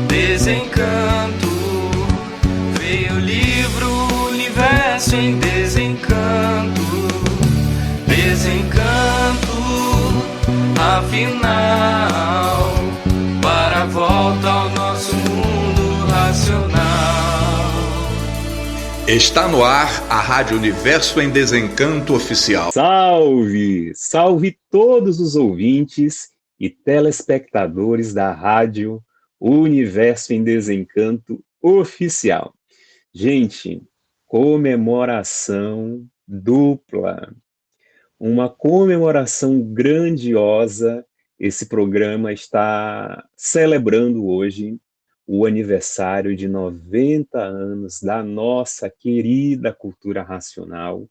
Desencanto, veio o livro Universo em Desencanto, Desencanto, afinal, para a volta ao nosso mundo racional. Está no ar a Rádio Universo em Desencanto Oficial. Salve! Salve todos os ouvintes e telespectadores da Rádio Universo em Desencanto Oficial. Gente, comemoração dupla. Uma comemoração grandiosa. Esse programa está celebrando hoje o aniversário de 90 anos da nossa querida cultura racional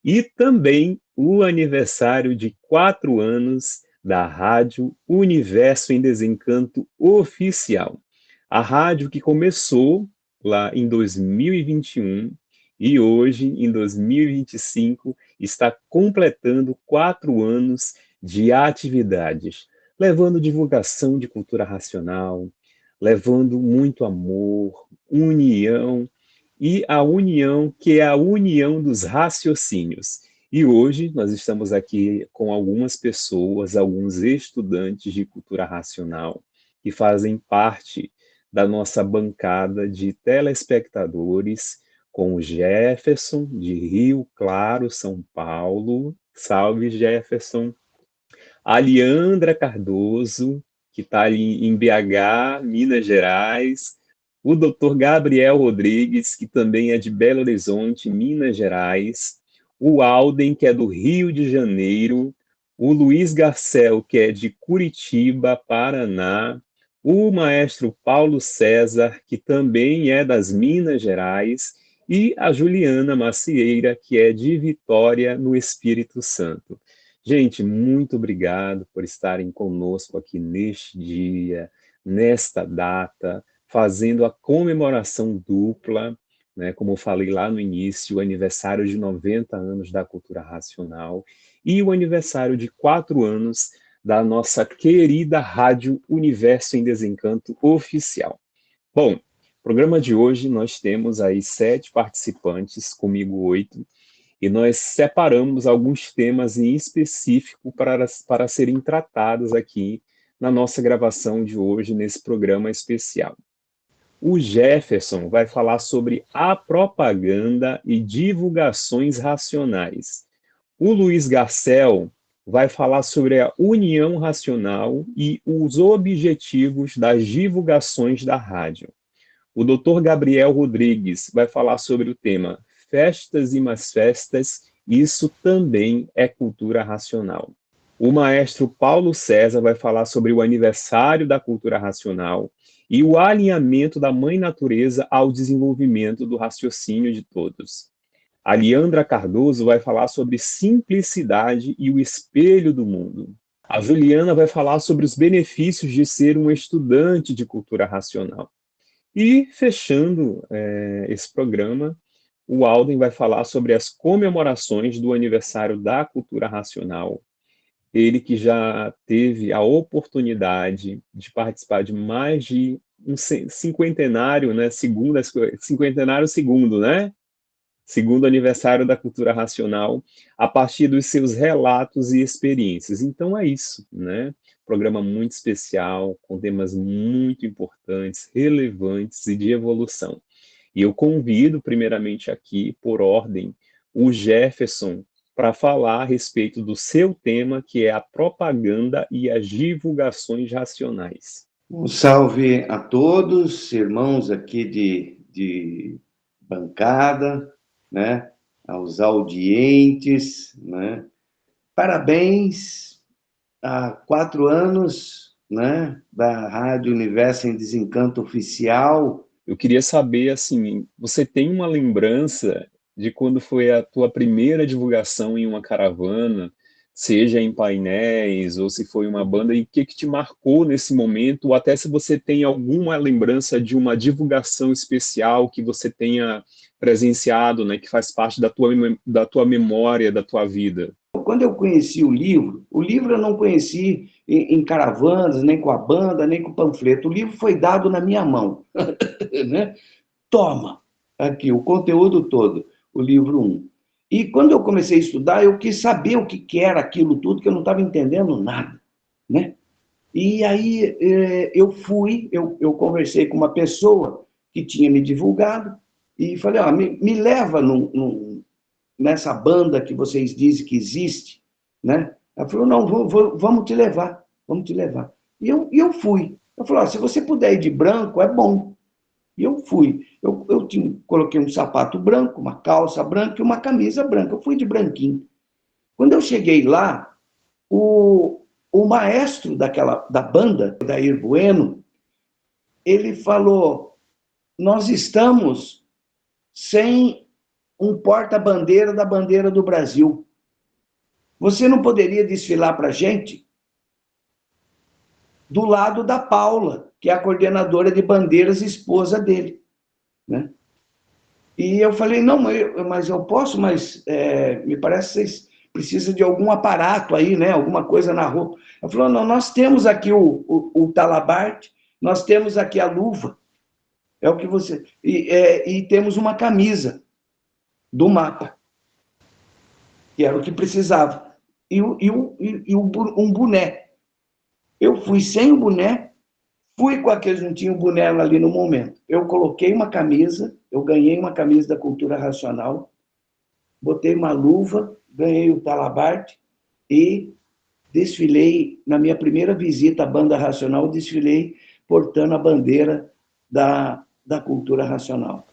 e também o aniversário de 4 anos da Rádio Universo em Desencanto Oficial. A rádio que começou lá em 2021 e hoje, em 2025, está completando 4 anos de atividades, levando divulgação de cultura racional, levando muito amor, união, e a união que é a união dos raciocínios. E hoje nós estamos aqui com algumas pessoas, alguns estudantes de cultura racional, que fazem parte da nossa bancada de telespectadores, com o Jefferson, de Rio Claro, São Paulo. Salve, Jefferson. A Leandra Cardoso, que está ali em BH, Minas Gerais. O Dr. Gabriel Rodrigues, que também é de Belo Horizonte, Minas Gerais. O Alden, que é do Rio de Janeiro. O Luiz Garcel, que é de Curitiba, Paraná. O maestro Paulo César, que também é das Minas Gerais. E a Juliana Macieira, que é de Vitória, no Espírito Santo. Gente, muito obrigado por estarem conosco aqui neste dia, nesta data, fazendo a comemoração dupla, né, como eu falei lá no início, o aniversário de 90 anos da cultura racional e o aniversário de 4 anos da nossa querida Rádio Universo em Desencanto Oficial. Bom, no programa de hoje nós temos aí 7 participantes, comigo 8, e nós separamos alguns temas em específico para serem tratados aqui na nossa gravação de hoje, nesse programa especial. O Jefferson vai falar sobre a propaganda e divulgações racionais. O Luiz Garcel vai falar sobre a união racional e os objetivos das divulgações da rádio. O Dr. Gabriel Rodrigues vai falar sobre o tema festas e mais festas, isso também é cultura racional. O maestro Paulo César vai falar sobre o aniversário da cultura racional e o alinhamento da Mãe Natureza ao desenvolvimento do raciocínio de todos. A Leandra Cardoso vai falar sobre simplicidade e o espelho do mundo. A Juliana vai falar sobre os benefícios de ser um estudante de cultura racional. E, fechando esse programa, o Alden vai falar sobre as comemorações do aniversário da cultura racional. Ele que já teve a oportunidade de participar de mais de um cinquentenário, né? Cinquentenário segundo, né? Segundo aniversário da cultura racional, a partir dos seus relatos e experiências. Então é isso, né? Programa muito especial, com temas muito importantes, relevantes e de evolução. E eu convido, primeiramente aqui, por ordem, o Jefferson para falar a respeito do seu tema, que é a propaganda e as divulgações racionais. Um salve a todos, irmãos aqui de bancada, né? Aos audientes, né? Parabéns a 4 anos, né? Da Rádio Universo em Desencanto Oficial. Eu queria saber, assim, você tem uma lembrança de quando foi a tua primeira divulgação em uma caravana, seja em painéis ou se foi uma banda, e o que que te marcou nesse momento, ou até se você tem alguma lembrança de uma divulgação especial que você tenha presenciado, né, que faz parte da tua memória, da tua vida. Quando eu conheci o livro eu não conheci em caravanas, nem com a banda, nem com o panfleto. O livro foi dado na minha mão, né? Toma, aqui, o conteúdo todo, o livro um. E quando eu comecei a estudar, eu quis saber o que era aquilo tudo, que eu não estava entendendo nada, né? E aí eu conversei com uma pessoa que tinha me divulgado e falei, me leva nessa banda que vocês dizem que existe, né? Ela falou, não, vamos te levar, vamos te levar. E eu fui. Eu falei, se você puder ir de branco, é bom. E eu fui. Coloquei um sapato branco, uma calça branca e uma camisa branca. Eu fui de branquinho. Quando eu cheguei lá, o maestro da banda, Dair Bueno, ele falou, nós estamos sem um porta-bandeira da bandeira do Brasil. Você não poderia desfilar para a gente do lado da Paula, que é a coordenadora de bandeiras, esposa dele, né? E eu falei, não, mas eu posso, mas me parece que vocês precisam de algum aparato aí, né? Alguma coisa na roupa. Ela falou, não, nós temos aqui o talabarte, nós temos aqui a luva, é o que você... E temos uma camisa do mapa, que era o que precisava. Um boné. Eu fui sem o boné, fui com aqueles, não tinha o boné ali no momento. Eu coloquei uma camisa, eu ganhei uma camisa da Cultura Racional, botei uma luva, ganhei o talabarte e desfilei, na minha primeira visita à Banda Racional, desfilei portando a bandeira da Cultura Racional.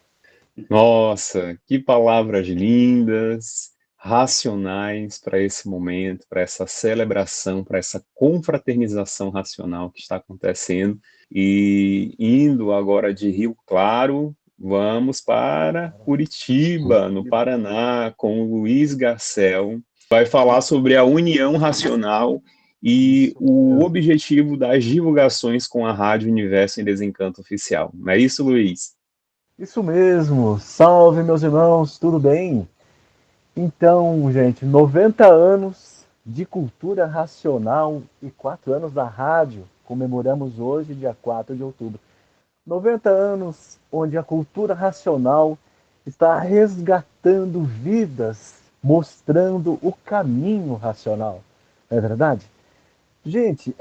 Nossa, que palavras lindas, racionais para esse momento, para essa celebração, para essa confraternização racional que está acontecendo. E indo agora de Rio Claro, vamos para Curitiba, no Paraná, com o Luiz Garcel. Vai falar sobre a união racional e o objetivo das divulgações com a Rádio Universo em Desencanto Oficial. Não é isso, Luiz? Isso mesmo. Salve, meus irmãos, tudo bem? Então, gente, 90 anos de cultura racional e 4 anos da rádio. Comemoramos hoje, dia 4 de outubro. 90 anos onde a cultura racional está resgatando vidas, mostrando o caminho racional. Não é verdade? Gente,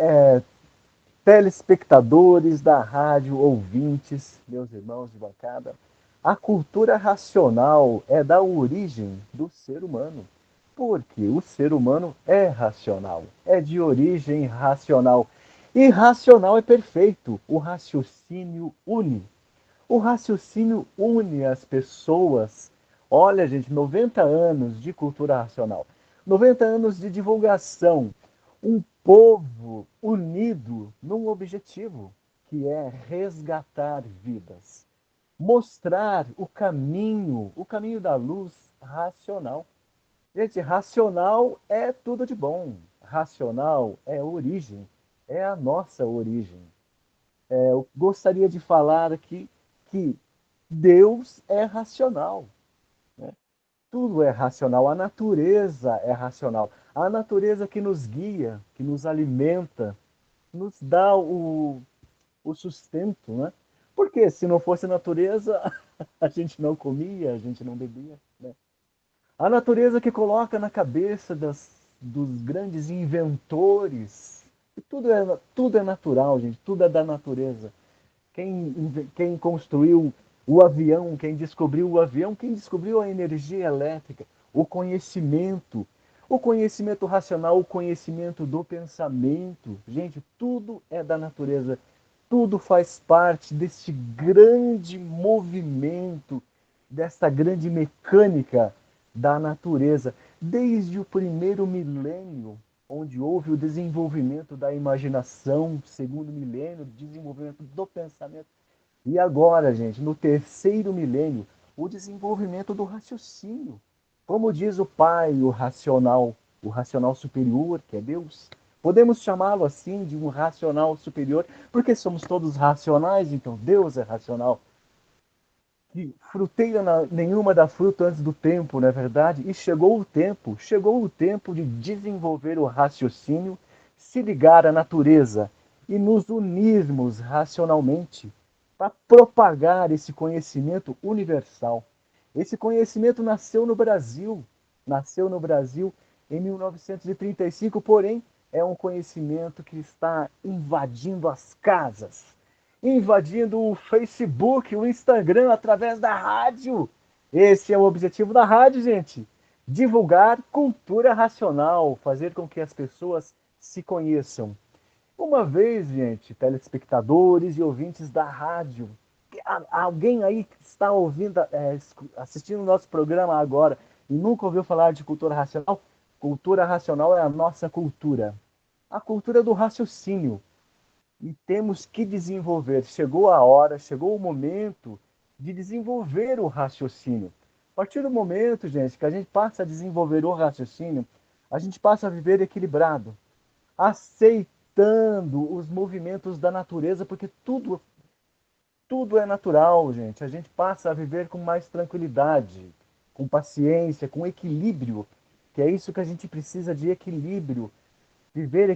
telespectadores da rádio, ouvintes, meus irmãos de bancada, a cultura racional é da origem do ser humano, porque o ser humano é racional, é de origem racional. E racional é perfeito, o raciocínio une. O raciocínio une as pessoas. Olha, gente, 90 anos de cultura racional, 90 anos de divulgação, um povo unido num objetivo, que é resgatar vidas, mostrar o caminho da luz racional. Gente, racional é tudo de bom, racional é origem, é a nossa origem. Eu gostaria de falar aqui que Deus é racional, né? Tudo é racional, a natureza é racional. A natureza que nos guia, que nos alimenta, nos dá o sustento, né? Porque se não fosse natureza, a gente não comia, a gente não bebia, né? A natureza que coloca na cabeça dos grandes inventores, tudo é natural, gente, tudo é da natureza. Quem construiu o avião, quem descobriu o avião, quem descobriu a energia elétrica, o conhecimento racional, o conhecimento do pensamento. Gente, tudo é da natureza. Tudo faz parte deste grande movimento, desta grande mecânica da natureza. Desde o primeiro milênio, onde houve o desenvolvimento da imaginação, segundo milênio, desenvolvimento do pensamento, E agora, gente, no terceiro milênio, o desenvolvimento do raciocínio. Como diz o Pai, o racional superior, que é Deus. Podemos chamá-lo assim de um racional superior, porque somos todos racionais, então Deus é racional. Que fruteira nenhuma dá fruto antes do tempo, não é verdade? E chegou o tempo de desenvolver o raciocínio, se ligar à natureza e nos unirmos racionalmente para propagar esse conhecimento universal. Esse conhecimento nasceu no Brasil em 1935, porém é um conhecimento que está invadindo as casas, invadindo o Facebook, o Instagram, através da rádio. Esse é o objetivo da rádio, gente. Divulgar cultura racional, fazer com que as pessoas se conheçam. Uma vez, gente, telespectadores e ouvintes da rádio, alguém aí que está ouvindo, assistindo o nosso programa agora e nunca ouviu falar de cultura racional? Cultura racional é a nossa cultura. A cultura do raciocínio. E temos que desenvolver. Chegou a hora, chegou o momento de desenvolver o raciocínio. A partir do momento, gente, que a gente passa a desenvolver o raciocínio, a gente passa a viver equilibrado, aceitando os movimentos da natureza, porque tudo é natural, gente. A gente passa a viver com mais tranquilidade, com paciência, com equilíbrio, que é isso que a gente precisa de equilíbrio, viver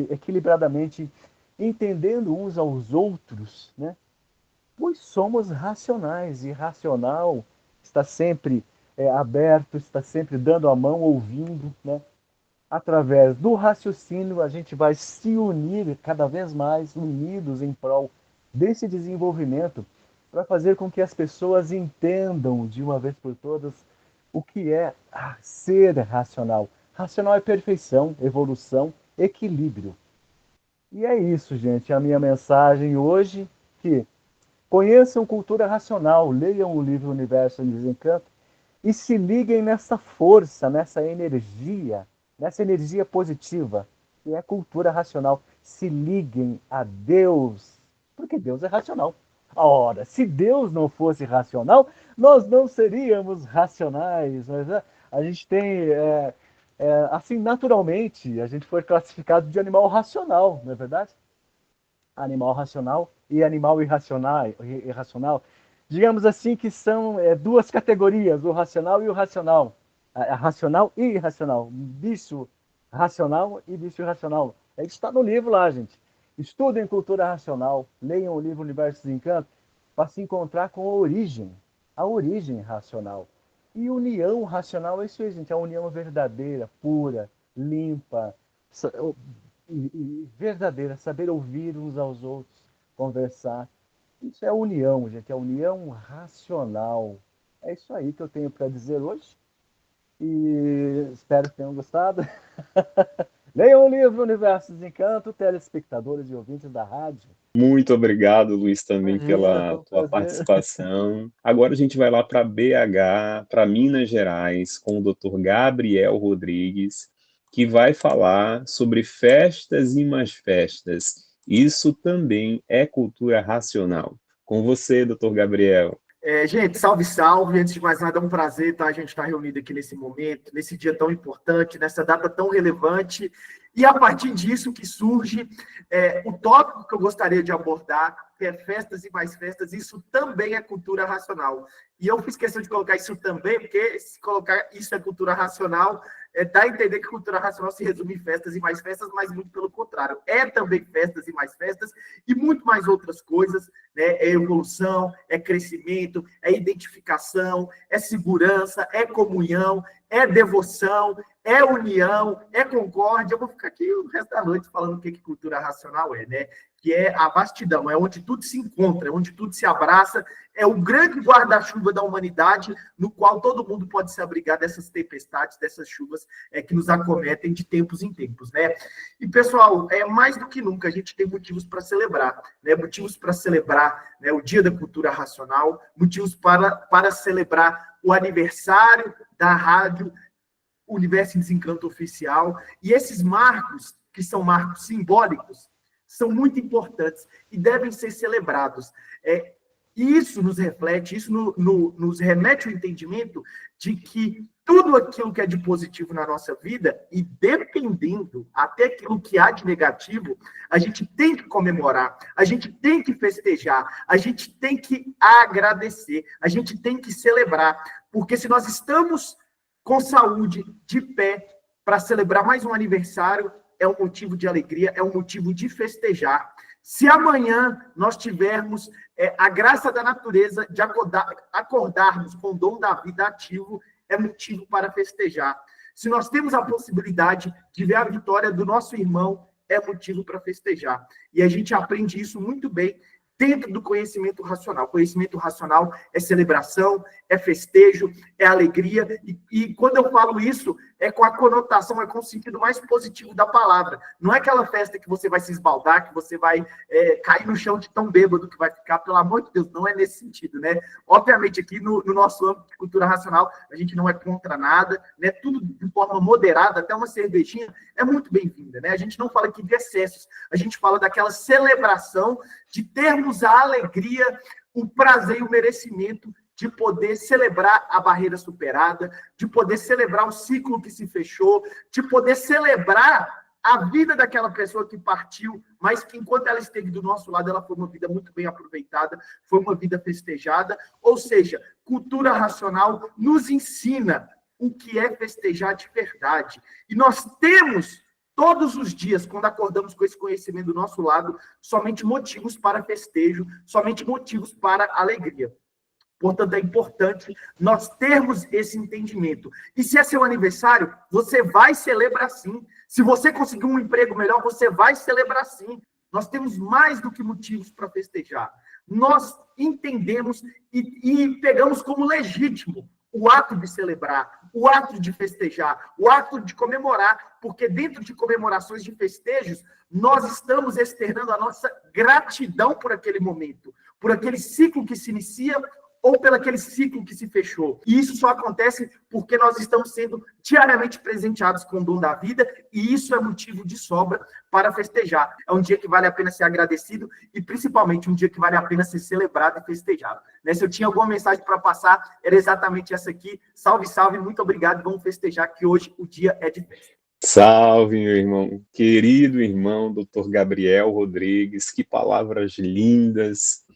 equilibradamente, entendendo uns aos outros, né? Pois somos racionais, e racional está sempre aberto, está sempre dando a mão, ouvindo, né? Através do raciocínio, a gente vai se unir cada vez mais, unidos em prol desse desenvolvimento, para fazer com que as pessoas entendam de uma vez por todas o que é ser racional. Racional é perfeição, evolução, equilíbrio. E é isso, gente, a minha mensagem hoje, que conheçam cultura racional, leiam o livro Universo em Desencanto e se liguem nessa força, nessa energia positiva, que é cultura racional. Se liguem a Deus, porque Deus é racional. Ora, se Deus não fosse racional, nós não seríamos racionais. Mas a gente tem, assim, naturalmente, a gente foi classificado de animal racional, não é verdade? Animal racional e animal irracional. Digamos assim que são duas categorias, o racional e o racional. Racional e irracional. Bicho racional e bicho irracional. Isso está no livro lá, gente. Estudem cultura racional, leiam o livro Universo dos Encantos, para se encontrar com a origem racional. E união racional é isso aí, gente, a união verdadeira, pura, limpa, e verdadeira, saber ouvir uns aos outros, conversar. Isso é união, gente, é união racional. É isso aí que eu tenho para dizer hoje. E espero que tenham gostado. Leiam o livro Universo dos Encantos, telespectadores e ouvintes da rádio. Muito obrigado, Luiz, também pela tua prazer. participação. Agora a gente vai lá para BH, para Minas Gerais, com o Dr. Gabriel Rodrigues, que vai falar sobre festas e mais festas. Isso também é cultura racional. Com você, Dr. Gabriel. Gente, salve, salve. Antes de mais nada, é um prazer, tá? A gente estar reunido aqui nesse momento, nesse dia tão importante, nessa data tão relevante. E a partir disso que surge o tópico que eu gostaria de abordar, que é festas e mais festas. Isso também é cultura racional. E eu fiz questão de colocar isso também, porque se colocar isso é cultura racional, dá a entender que cultura racional se resume em festas e mais festas, mas muito pelo contrário. É também festas e mais festas e muito mais outras coisas, né? É evolução, é crescimento, é identificação, é segurança, é comunhão, é devoção, é união, é concórdia. Eu vou ficar aqui o resto da noite falando o que cultura racional é, né? Que é a vastidão, é onde tudo se encontra, é onde tudo se abraça, é o grande guarda-chuva da humanidade, no qual todo mundo pode se abrigar dessas tempestades, dessas chuvas que nos acometem de tempos em tempos, né? E, pessoal, mais do que nunca, a gente tem motivos para celebrar, né? Motivos para celebrar, né, o Dia da Cultura Racional, motivos para celebrar o aniversário da rádio Universo em Desencanto Oficial, e esses marcos, que são marcos simbólicos, são muito importantes e devem ser celebrados. E isso nos reflete, isso nos remete ao entendimento de que tudo aquilo que é de positivo na nossa vida, e dependendo até aquilo que há de negativo, a gente tem que comemorar, a gente tem que festejar, a gente tem que agradecer, a gente tem que celebrar. Porque se nós estamos com saúde, de pé, para celebrar mais um aniversário, é um motivo de alegria, é um motivo de festejar. Se amanhã nós tivermos a graça da natureza de acordarmos com o dom da vida ativo, é motivo para festejar. Se nós temos a possibilidade de ver a vitória do nosso irmão, é motivo para festejar. E a gente aprende isso muito bem dentro do conhecimento racional. Conhecimento racional é celebração, é festejo, é alegria. E quando eu falo isso, é com a conotação, é com o sentido mais positivo da palavra. Não é aquela festa que você vai se esbaldar, que você vai cair no chão de tão bêbado que vai ficar, pelo amor de Deus, não é nesse sentido, né? Obviamente, aqui no nosso âmbito de cultura racional, a gente não é contra nada, né? Tudo de forma moderada, até uma cervejinha é muito bem-vinda, né? A gente não fala aqui de excessos, a gente fala daquela celebração de termos a alegria, o prazer e o merecimento de poder celebrar a barreira superada, de poder celebrar o ciclo que se fechou, de poder celebrar a vida daquela pessoa que partiu, mas que enquanto ela esteve do nosso lado, ela foi uma vida muito bem aproveitada, foi uma vida festejada. Ou seja, cultura racional nos ensina o que é festejar de verdade. E nós temos todos os dias, quando acordamos com esse conhecimento do nosso lado, somente motivos para festejo, somente motivos para alegria. Portanto, é importante nós termos esse entendimento. E se é seu aniversário, você vai celebrar sim. Se você conseguir um emprego melhor, você vai celebrar sim. Nós temos mais do que motivos para festejar. Nós entendemos e pegamos como legítimo o ato de celebrar, o ato de festejar, o ato de comemorar, porque dentro de comemorações de festejos, nós estamos externando a nossa gratidão por aquele momento, por aquele ciclo que se inicia ou pelo aquele ciclo que se fechou. E isso só acontece porque nós estamos sendo diariamente presenteados com o dom da vida, e isso é motivo de sobra para festejar. É um dia que vale a pena ser agradecido e, principalmente, um dia que vale a pena ser celebrado e festejado. Né? Se eu tinha alguma mensagem para passar, era exatamente essa aqui. Salve, salve, muito obrigado. Vamos festejar que hoje o dia é de festa. Salve, meu irmão, querido irmão, Dr. Gabriel Rodrigues, que palavras lindas,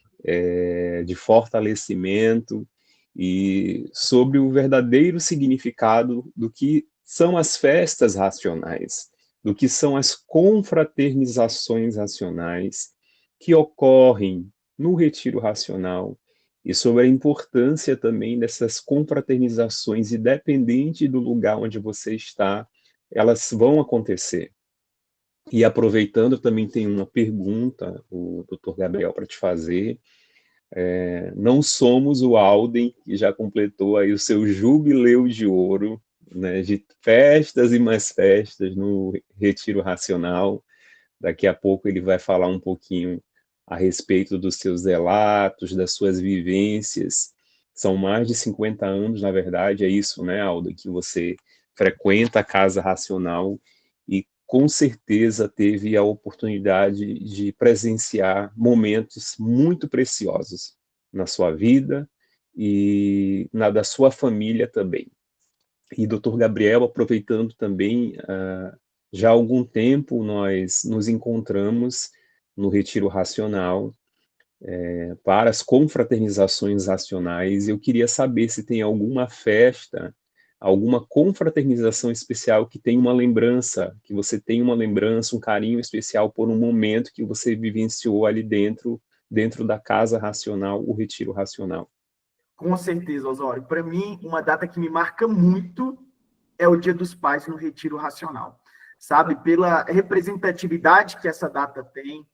de fortalecimento e sobre o verdadeiro significado do que são as festas racionais, do que são as confraternizações racionais que ocorrem no retiro racional e sobre a importância também dessas confraternizações, independente do lugar onde você está, elas vão acontecer. E aproveitando, também tem uma pergunta, o Dr. Gabriel, para te fazer. Não somos o Alden, que já completou aí o seu jubileu de ouro, né, de festas e mais festas no Retiro Racional. Daqui a pouco ele vai falar um pouquinho a respeito dos seus relatos, das suas vivências. São mais de 50 anos, na verdade, é isso, né, Alden, que você frequenta a Casa Racional e com certeza teve a oportunidade de presenciar momentos muito preciosos na sua vida e na da sua família também. E Dr. Gabriel, aproveitando também, já há algum tempo nós nos encontramos no Retiro Racional para as confraternizações racionais. Eu queria saber se tem alguma festa, alguma confraternização especial que tem uma lembrança, que você tem uma lembrança, um carinho especial por um momento que você vivenciou ali dentro da Casa Racional, o Retiro Racional. Com certeza, Osório. Para mim, uma data que me marca muito é o Dia dos Pais no Retiro Racional. Sabe? Pela representatividade que essa data tem,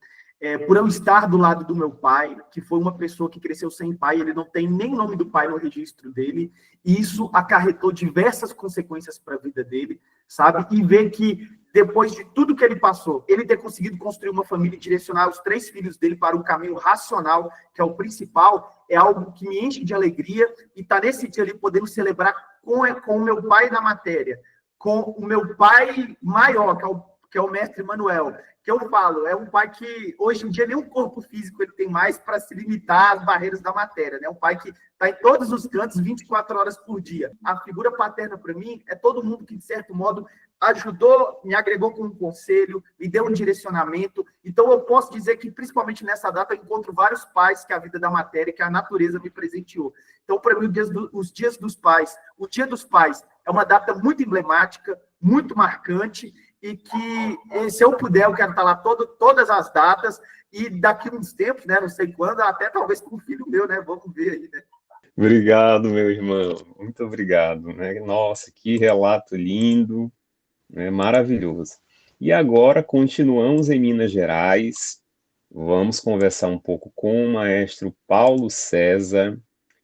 por eu estar do lado do meu pai, que foi uma pessoa que cresceu sem pai, ele não tem nem nome do pai no registro dele, e isso acarretou diversas consequências para a vida dele, sabe? E ver que, depois de tudo que ele passou, ele ter conseguido construir uma família e direcionar os 3 filhos dele para um caminho racional, que é o principal, é algo que me enche de alegria, e tá nesse dia ali podendo celebrar com o meu pai na matéria, com o meu pai maior, que é que é o mestre Manuel, que eu falo, é um pai que hoje em dia nem o corpo físico ele tem mais para se limitar às barreiras da matéria, né? Um pai que está em todos os cantos 24 horas por dia. A figura paterna, para mim, é todo mundo que, de certo modo, ajudou, me agregou com um conselho, me deu um direcionamento. Então, eu posso dizer que, principalmente nessa data, eu encontro vários pais que a vida da matéria, que a natureza me presenteou. Então, para mim, os dias dos pais, o Dia dos Pais é uma data muito emblemática, muito marcante, e que, se eu puder, eu quero estar lá todas as datas, e daqui uns tempos, né, não sei quando, até talvez com o filho meu, né, vamos ver aí, né. Obrigado, meu irmão. Muito obrigado, né? Nossa, que relato lindo, né? Maravilhoso. E agora continuamos em Minas Gerais. Vamos conversar um pouco com o maestro Paulo César,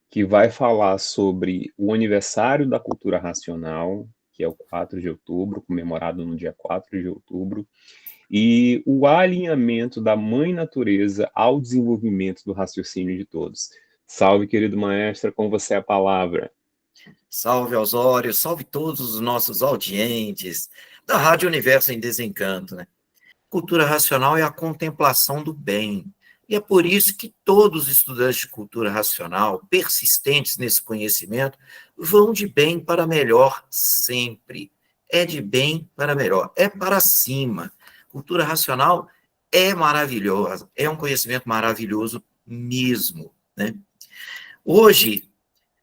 que vai falar sobre o aniversário da cultura racional, que é o 4 de outubro, comemorado no dia 4 de outubro, e o alinhamento da Mãe Natureza ao desenvolvimento do raciocínio de todos. Salve, querido maestro, com você a palavra. Salve, Osório, salve todos os nossos audientes da Rádio Universo em Desencanto, né? Cultura racional é a contemplação do bem. E é por isso que todos os estudantes de cultura racional, persistentes nesse conhecimento, vão de bem para melhor sempre. É de bem para melhor, é para cima. Cultura racional é maravilhosa, é um conhecimento maravilhoso mesmo, né? Hoje,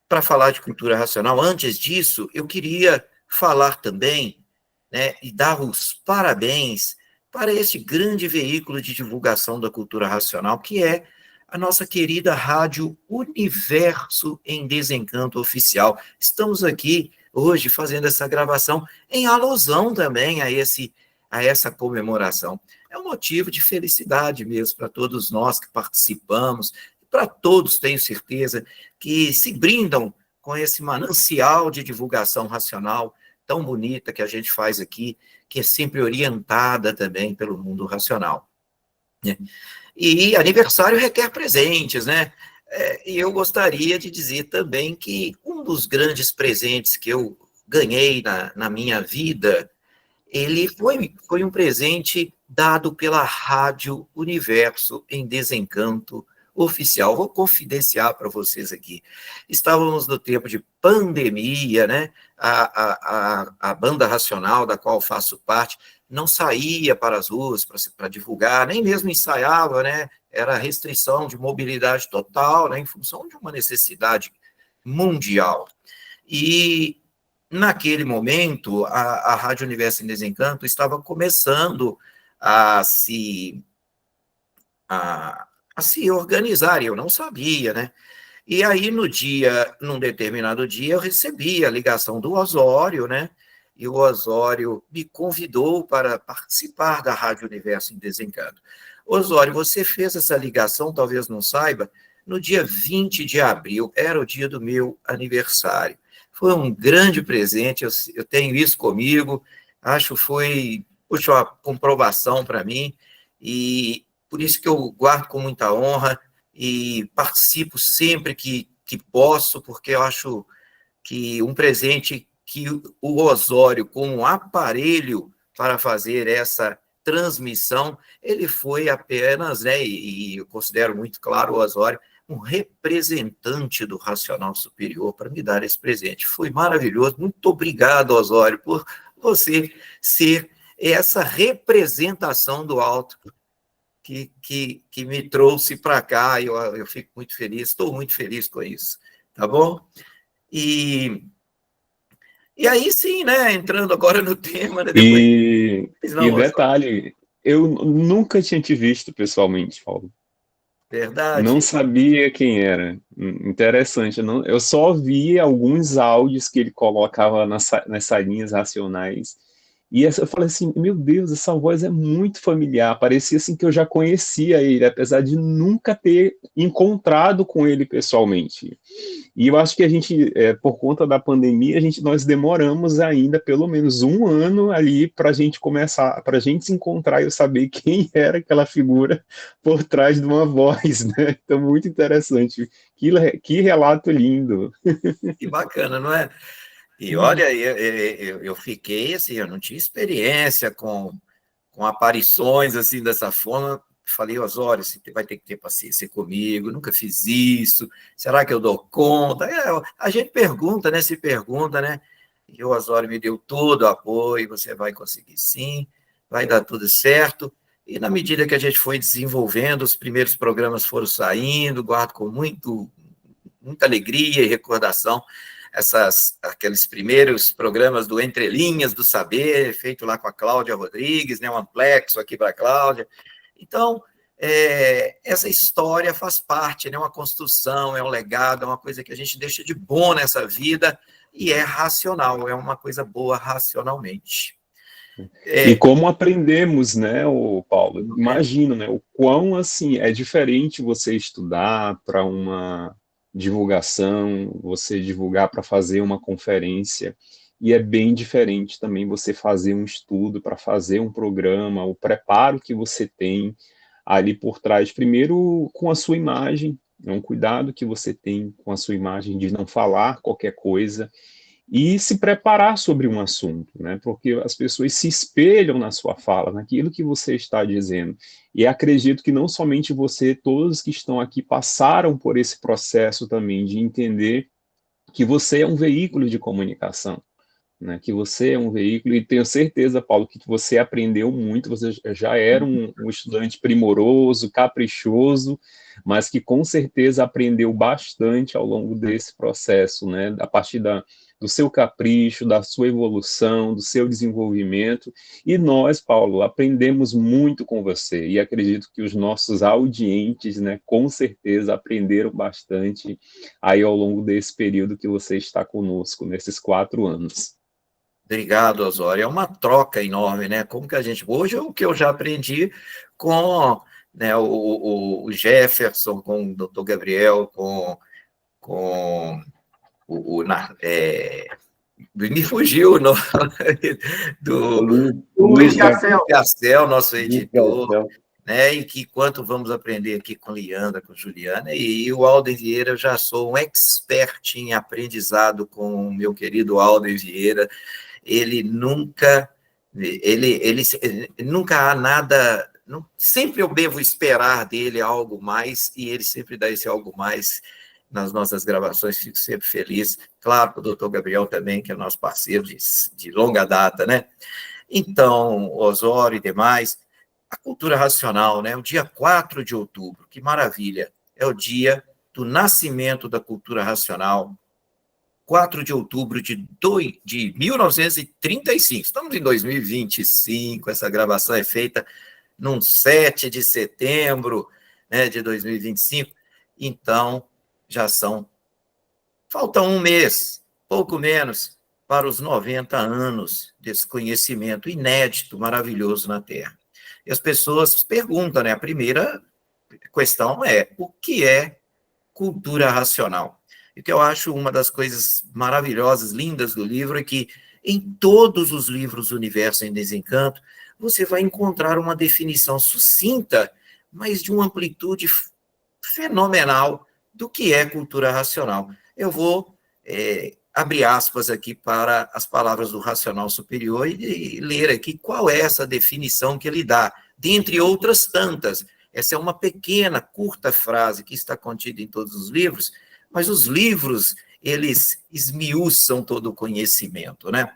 para falar de cultura racional, antes disso, eu queria falar também, né, e dar os parabéns para esse grande veículo de divulgação da cultura racional, que é a nossa querida Rádio Universo em Desencanto Oficial. Estamos aqui hoje fazendo essa gravação em alusão também a essa comemoração. É um motivo de felicidade mesmo para todos nós que participamos, para todos, tenho certeza, que se brindam com esse manancial de divulgação racional tão bonita que a gente faz aqui, que é sempre orientada também pelo mundo racional, né? E aniversário requer presentes, né? E eu gostaria de dizer também que um dos grandes presentes que eu ganhei na minha vida, ele foi um presente dado pela Rádio Universo em Desencanto Oficial. Vou confidenciar para vocês aqui. Estávamos no tempo de pandemia, né? A banda racional, da qual faço parte, não saía para as ruas para divulgar, nem mesmo ensaiava, né? Era restrição de mobilidade total, né? Em função de uma necessidade mundial. E, naquele momento, a Rádio Universo em Desencanto estava começando a se organizar, e eu não sabia, né? E aí, num determinado dia, eu recebi a ligação do Osório, né? E o Osório me convidou para participar da Rádio Universo em Desencanto. Osório, você fez essa ligação, talvez não saiba, no dia 20 de abril, era o dia do meu aniversário. Foi um grande presente, eu tenho isso comigo, acho que foi, puxa, uma comprovação para mim, e por isso que eu guardo com muita honra e participo sempre que posso, porque eu acho que um presente que o Osório, como um aparelho para fazer essa transmissão, ele foi apenas, né, e eu considero muito claro o Osório, um representante do racional superior para me dar esse presente. Foi maravilhoso. Muito obrigado, Osório, por você ser essa representação do alto que me trouxe para cá. Eu fico muito feliz, estou muito feliz com isso, tá bom? E aí sim, né, entrando agora no tema, né, depois... E detalhe, eu nunca tinha te visto pessoalmente, Paulo. Verdade. Não sabia quem era. Interessante. Eu só vi alguns áudios que ele colocava nas salinhas racionais. E eu falei assim, meu Deus, essa voz é muito familiar. Parecia assim que eu já conhecia ele, apesar de nunca ter encontrado com ele pessoalmente. E eu acho que a gente, por conta da pandemia, nós demoramos ainda pelo menos um ano ali para a gente começar, para a gente se encontrar e eu saber quem era aquela figura por trás de uma voz, né? Então, muito interessante. Que relato lindo. Que bacana, não é? E olha, eu fiquei assim, eu não tinha experiência com com aparições assim dessa forma, falei, Osório, você vai ter que ter paciência comigo, nunca fiz isso, será que eu dou conta? A gente pergunta, né? Se pergunta, né? E o Osório me deu todo o apoio, você vai conseguir sim, vai dar tudo certo. E na medida que a gente foi desenvolvendo, os primeiros programas foram saindo, guardo com muita alegria e recordação aqueles primeiros programas do Entre Linhas do Saber, feito lá com a Cláudia Rodrigues, né, um amplexo aqui para a Cláudia. Então, essa história faz parte, né, uma construção, é um legado, é uma coisa que a gente deixa de bom nessa vida e é racional, é uma coisa boa racionalmente. E como aprendemos, né, o Paulo? Imagino, né, o quão assim é diferente você estudar para uma divulgação, você divulgar para fazer uma conferência, e é bem diferente também você fazer um estudo para fazer um programa, o preparo que você tem ali por trás, primeiro com a sua imagem, é um cuidado que você tem com a sua imagem de não falar qualquer coisa e se preparar sobre um assunto, né? Porque as pessoas se espelham na sua fala, naquilo que você está dizendo. E acredito que não somente você, todos que estão aqui passaram por esse processo também de entender que você é um veículo de comunicação, né? Que você é um veículo, e tenho certeza, Paulo, que você aprendeu muito, você já era um estudante primoroso, caprichoso, mas que com certeza aprendeu bastante ao longo desse processo, né? A partir do seu capricho, da sua evolução, do seu desenvolvimento, e nós, Paulo, aprendemos muito com você, e acredito que os nossos audientes, né, com certeza aprenderam bastante aí ao longo desse período que você está conosco, nesses 4 anos. Obrigado, Osório. É uma troca enorme, né? Como que a gente... Hoje, o que eu já aprendi com, né, o Jefferson, com o Dr. Gabriel, com me fugiu o nome do Luiz Garcel, nosso editor, né? E que quanto vamos aprender aqui com Leandra, com Juliana, e o Alden Vieira, eu já sou um expert em aprendizado com o meu querido Alden Vieira. Ele nunca há nada, sempre eu devo esperar dele algo mais, e ele sempre dá esse algo mais nas nossas gravações, fico sempre feliz. Claro, o doutor Gabriel também, que é nosso parceiro de longa data, né? Então, Osório e demais, a cultura racional, né? O dia 4 de outubro, que maravilha, é o dia do nascimento da cultura racional, 4 de outubro de 1935. Estamos em 2025, essa gravação é feita num 7 de setembro, né, de 2025. Então, falta um mês, pouco menos, para os 90 anos desse conhecimento inédito, maravilhoso na Terra. E as pessoas perguntam, né? A primeira questão é: o que é cultura racional? E o que eu acho uma das coisas maravilhosas, lindas do livro é que em todos os livros do Universo em Desencanto, você vai encontrar uma definição sucinta, mas de uma amplitude fenomenal do que é cultura racional. Eu vou abrir aspas aqui para as palavras do Racional Superior e ler aqui qual é essa definição que ele dá, dentre outras tantas. Essa é uma pequena, curta frase que está contida em todos os livros, mas os livros, eles esmiuçam todo o conhecimento, né?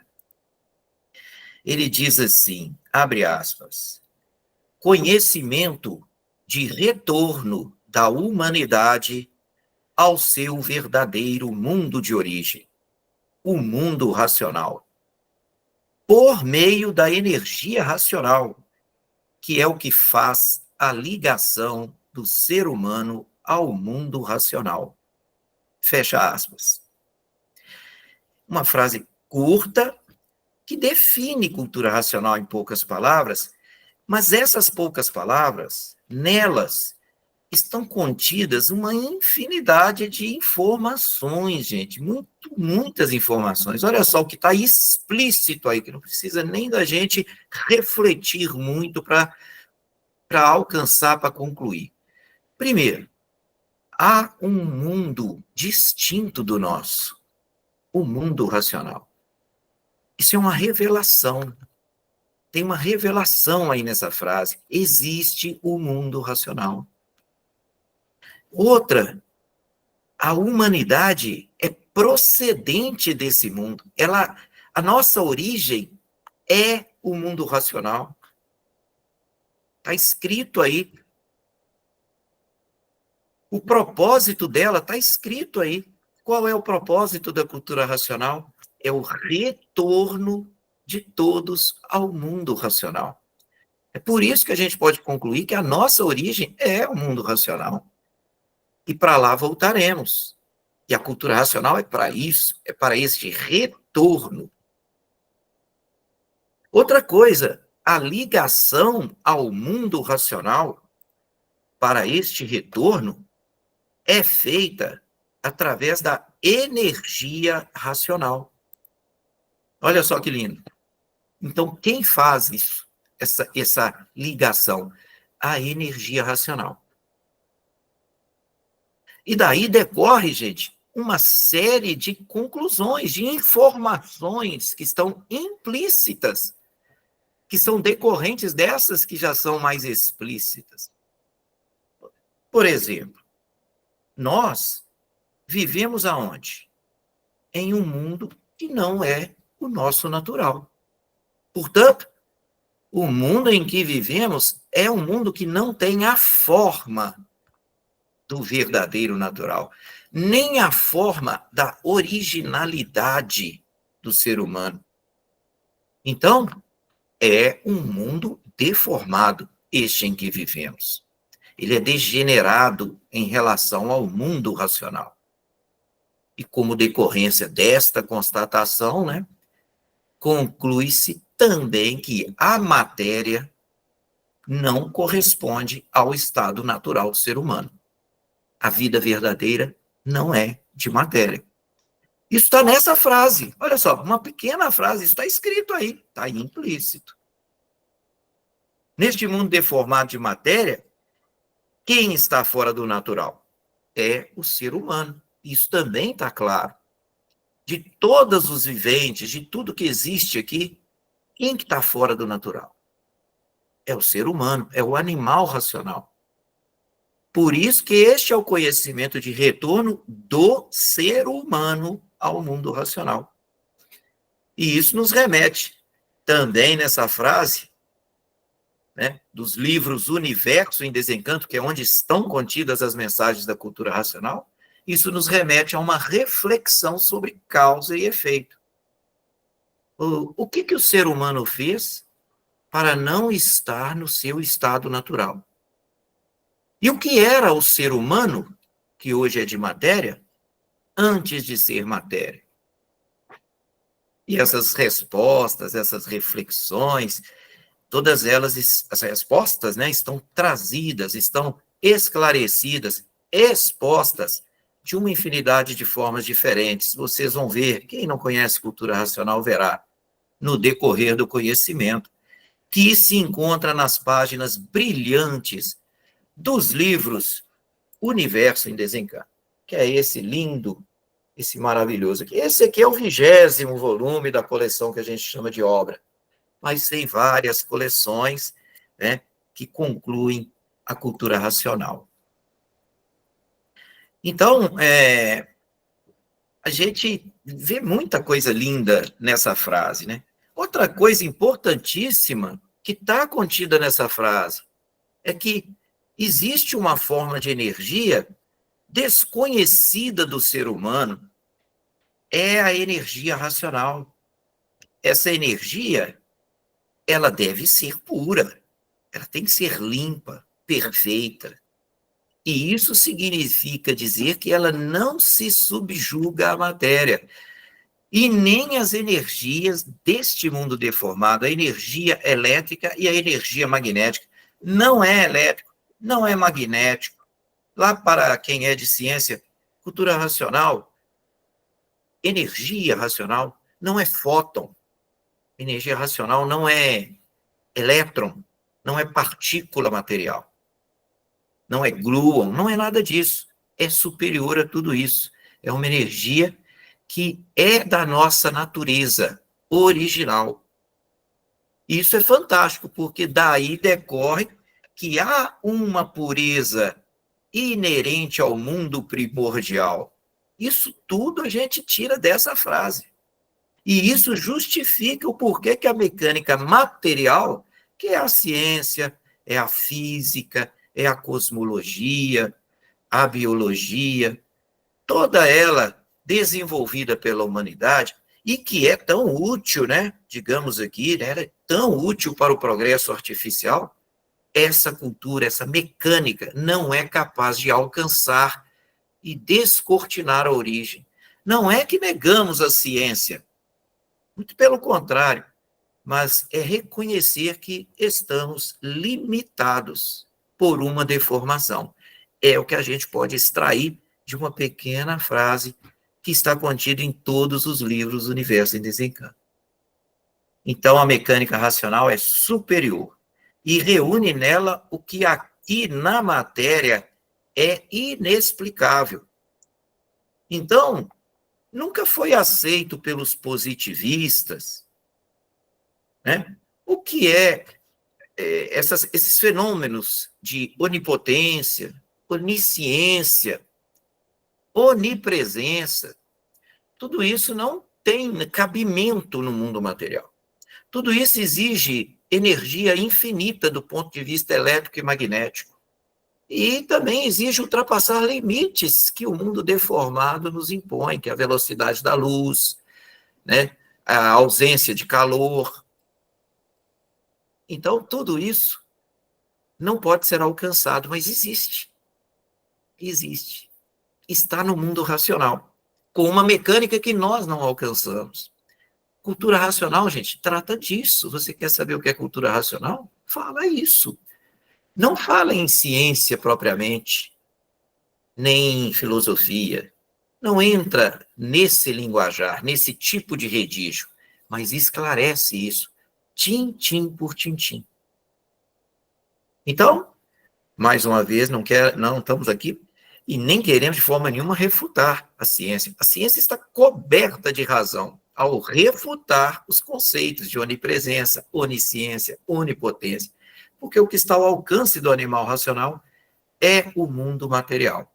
Ele diz assim, abre aspas, conhecimento de retorno da humanidade ao seu verdadeiro mundo de origem, o mundo racional, por meio da energia racional, que é o que faz a ligação do ser humano ao mundo racional. Fecha aspas. Uma frase curta que define cultura racional em poucas palavras, mas essas poucas palavras, nelas, estão contidas uma infinidade de informações, gente, muitas informações. Olha só o que está explícito aí, que não precisa nem da gente refletir muito para alcançar, para concluir. Primeiro, há um mundo distinto do nosso, o mundo racional. Isso é uma revelação. tem uma revelação aí nessa frase. Existe o mundo racional. Outra, a humanidade é procedente desse mundo. A nossa origem é o mundo racional. Está escrito aí. O propósito dela está escrito aí. Qual é o propósito da cultura racional? É o retorno de todos ao mundo racional. É por isso que a gente pode concluir que a nossa origem é o mundo racional. E para lá voltaremos. E a cultura racional é para isso, é para este retorno. Outra coisa, a ligação ao mundo racional para este retorno é feita através da energia racional. Olha só que lindo. Então, quem faz isso, essa ligação? A energia racional. E daí decorre, gente, uma série de conclusões, de informações que estão implícitas, que são decorrentes dessas que já são mais explícitas. Por exemplo, nós vivemos aonde? Em um mundo que não é o nosso natural. Portanto, o mundo em que vivemos é um mundo que não tem a forma do verdadeiro natural, nem a forma da originalidade do ser humano. Então, é um mundo deformado, este em que vivemos. Ele é degenerado em relação ao mundo racional. E como decorrência desta constatação, né, conclui-se também que a matéria não corresponde ao estado natural do ser humano. A vida verdadeira não é de matéria. Isso está nessa frase. Olha só, uma pequena frase, isso está escrito aí, está aí implícito. Neste mundo deformado de matéria, quem está fora do natural? É o ser humano. Isso também está claro. De todos os viventes, de tudo que existe aqui, quem que está fora do natural? É o ser humano, é o animal racional. Por isso que este é o conhecimento de retorno do ser humano ao mundo racional. E isso nos remete também nessa frase, né, dos livros Universo em Desencanto, que é onde estão contidas as mensagens da cultura racional, isso nos remete a uma reflexão sobre causa e efeito. O que o ser humano fez para não estar no seu estado natural? E o que era o ser humano, que hoje é de matéria, antes de ser matéria? E essas respostas, essas reflexões, todas elas, as respostas, né, estão trazidas, estão esclarecidas, expostas de uma infinidade de formas diferentes. Vocês vão ver, quem não conhece cultura racional verá, no decorrer do conhecimento, que se encontra nas páginas brilhantes dos livros Universo em Desencanto, que é esse lindo, esse maravilhoso aqui. Esse aqui é o 20º volume da coleção que a gente chama de obra, mas tem várias coleções, né, que concluem a cultura racional. Então, a gente vê muita coisa linda nessa frase, né? Outra coisa importantíssima que está contida nessa frase é que existe uma forma de energia desconhecida do ser humano, é a energia racional. Essa energia, ela deve ser pura, ela tem que ser limpa, perfeita. E isso significa dizer que ela não se subjuga à matéria, e nem as energias deste mundo deformado, a energia elétrica e a energia magnética. Não é elétrico, não é magnético. Lá para quem é de ciência, cultura racional, energia racional não é fóton. Energia racional não é elétron, não é partícula material. Não é gluon, não é nada disso. É superior a tudo isso. É uma energia que é da nossa natureza original. Isso é fantástico, porque daí decorre que há uma pureza inerente ao mundo primordial. Isso tudo a gente tira dessa frase. E isso justifica o porquê que a mecânica material, que é a ciência, é a física, é a cosmologia, a biologia, toda ela desenvolvida pela humanidade e que é tão útil, né, digamos aqui, né, é tão útil para o progresso artificial, essa cultura, essa mecânica não é capaz de alcançar e descortinar a origem. Não é que negamos a ciência, muito pelo contrário, mas é reconhecer que estamos limitados por uma deformação. É o que a gente pode extrair de uma pequena frase que está contida em todos os livros do Universo em Desencanto. Então, a mecânica racional é superior e reúne nela o que aqui na matéria é inexplicável. Então, nunca foi aceito pelos positivistas, né? O que esses fenômenos de onipotência, onisciência, onipresença, tudo isso não tem cabimento no mundo material. Tudo isso exige energia infinita do ponto de vista elétrico e magnético. E também exige ultrapassar limites que o mundo deformado nos impõe, que é a velocidade da luz, né? A ausência de calor. Então, tudo isso não pode ser alcançado, mas existe. Existe. Está no mundo racional, com uma mecânica que nós não alcançamos. Cultura racional, gente, trata disso. Você quer saber o que é cultura racional? Fala isso. Não fala em ciência propriamente, nem em filosofia. Não entra nesse linguajar, nesse tipo de redígio, mas esclarece isso, tintim por tintim. Então, mais uma vez, não estamos aqui e nem queremos de forma nenhuma refutar a ciência. A ciência está coberta de razão ao refutar os conceitos de onipresença, onisciência, onipotência, porque o que está ao alcance do animal racional é o mundo material,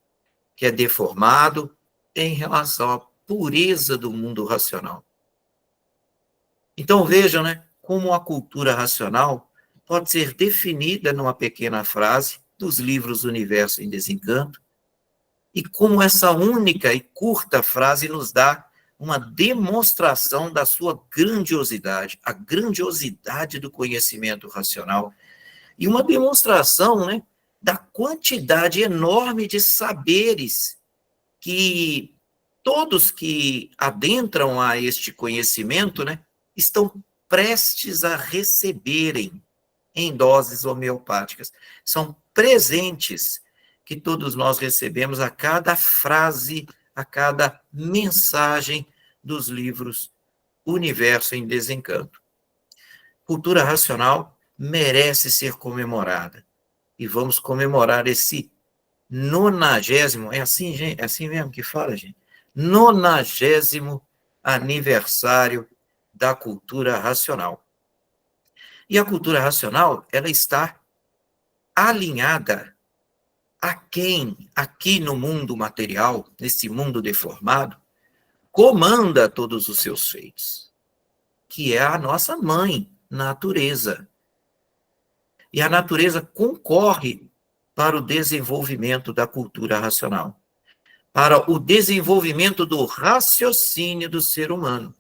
que é deformado em relação à pureza do mundo racional. Então vejam, né, como a cultura racional pode ser definida numa pequena frase dos livros Universo em Desencanto, e como essa única e curta frase nos dá uma demonstração da sua grandiosidade, a grandiosidade do conhecimento racional, e uma demonstração, né, da quantidade enorme de saberes que todos que adentram a este conhecimento, né, estão prestes a receberem em doses homeopáticas. São presentes que todos nós recebemos a cada frase, a cada mensagem dos livros Universo em Desencanto. Cultura racional merece ser comemorada. E vamos comemorar esse 90º, é assim, gente? É assim mesmo que fala, gente? 90º aniversário da cultura racional. E a cultura racional, ela está alinhada a quem, aqui no mundo material, nesse mundo deformado, comanda todos os seus feitos, que é a nossa mãe, natureza. E a natureza concorre para o desenvolvimento da cultura racional, para o desenvolvimento do raciocínio do ser humano.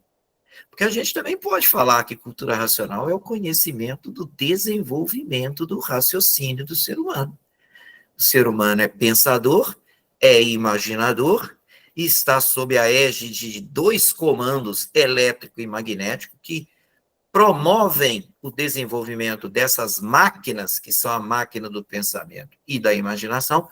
Porque a gente também pode falar que cultura racional é o conhecimento do desenvolvimento do raciocínio do ser humano. O ser humano é pensador, é imaginador, e está sob a égide de 2 comandos, elétrico e magnético, que promovem o desenvolvimento dessas máquinas, que são a máquina do pensamento e da imaginação,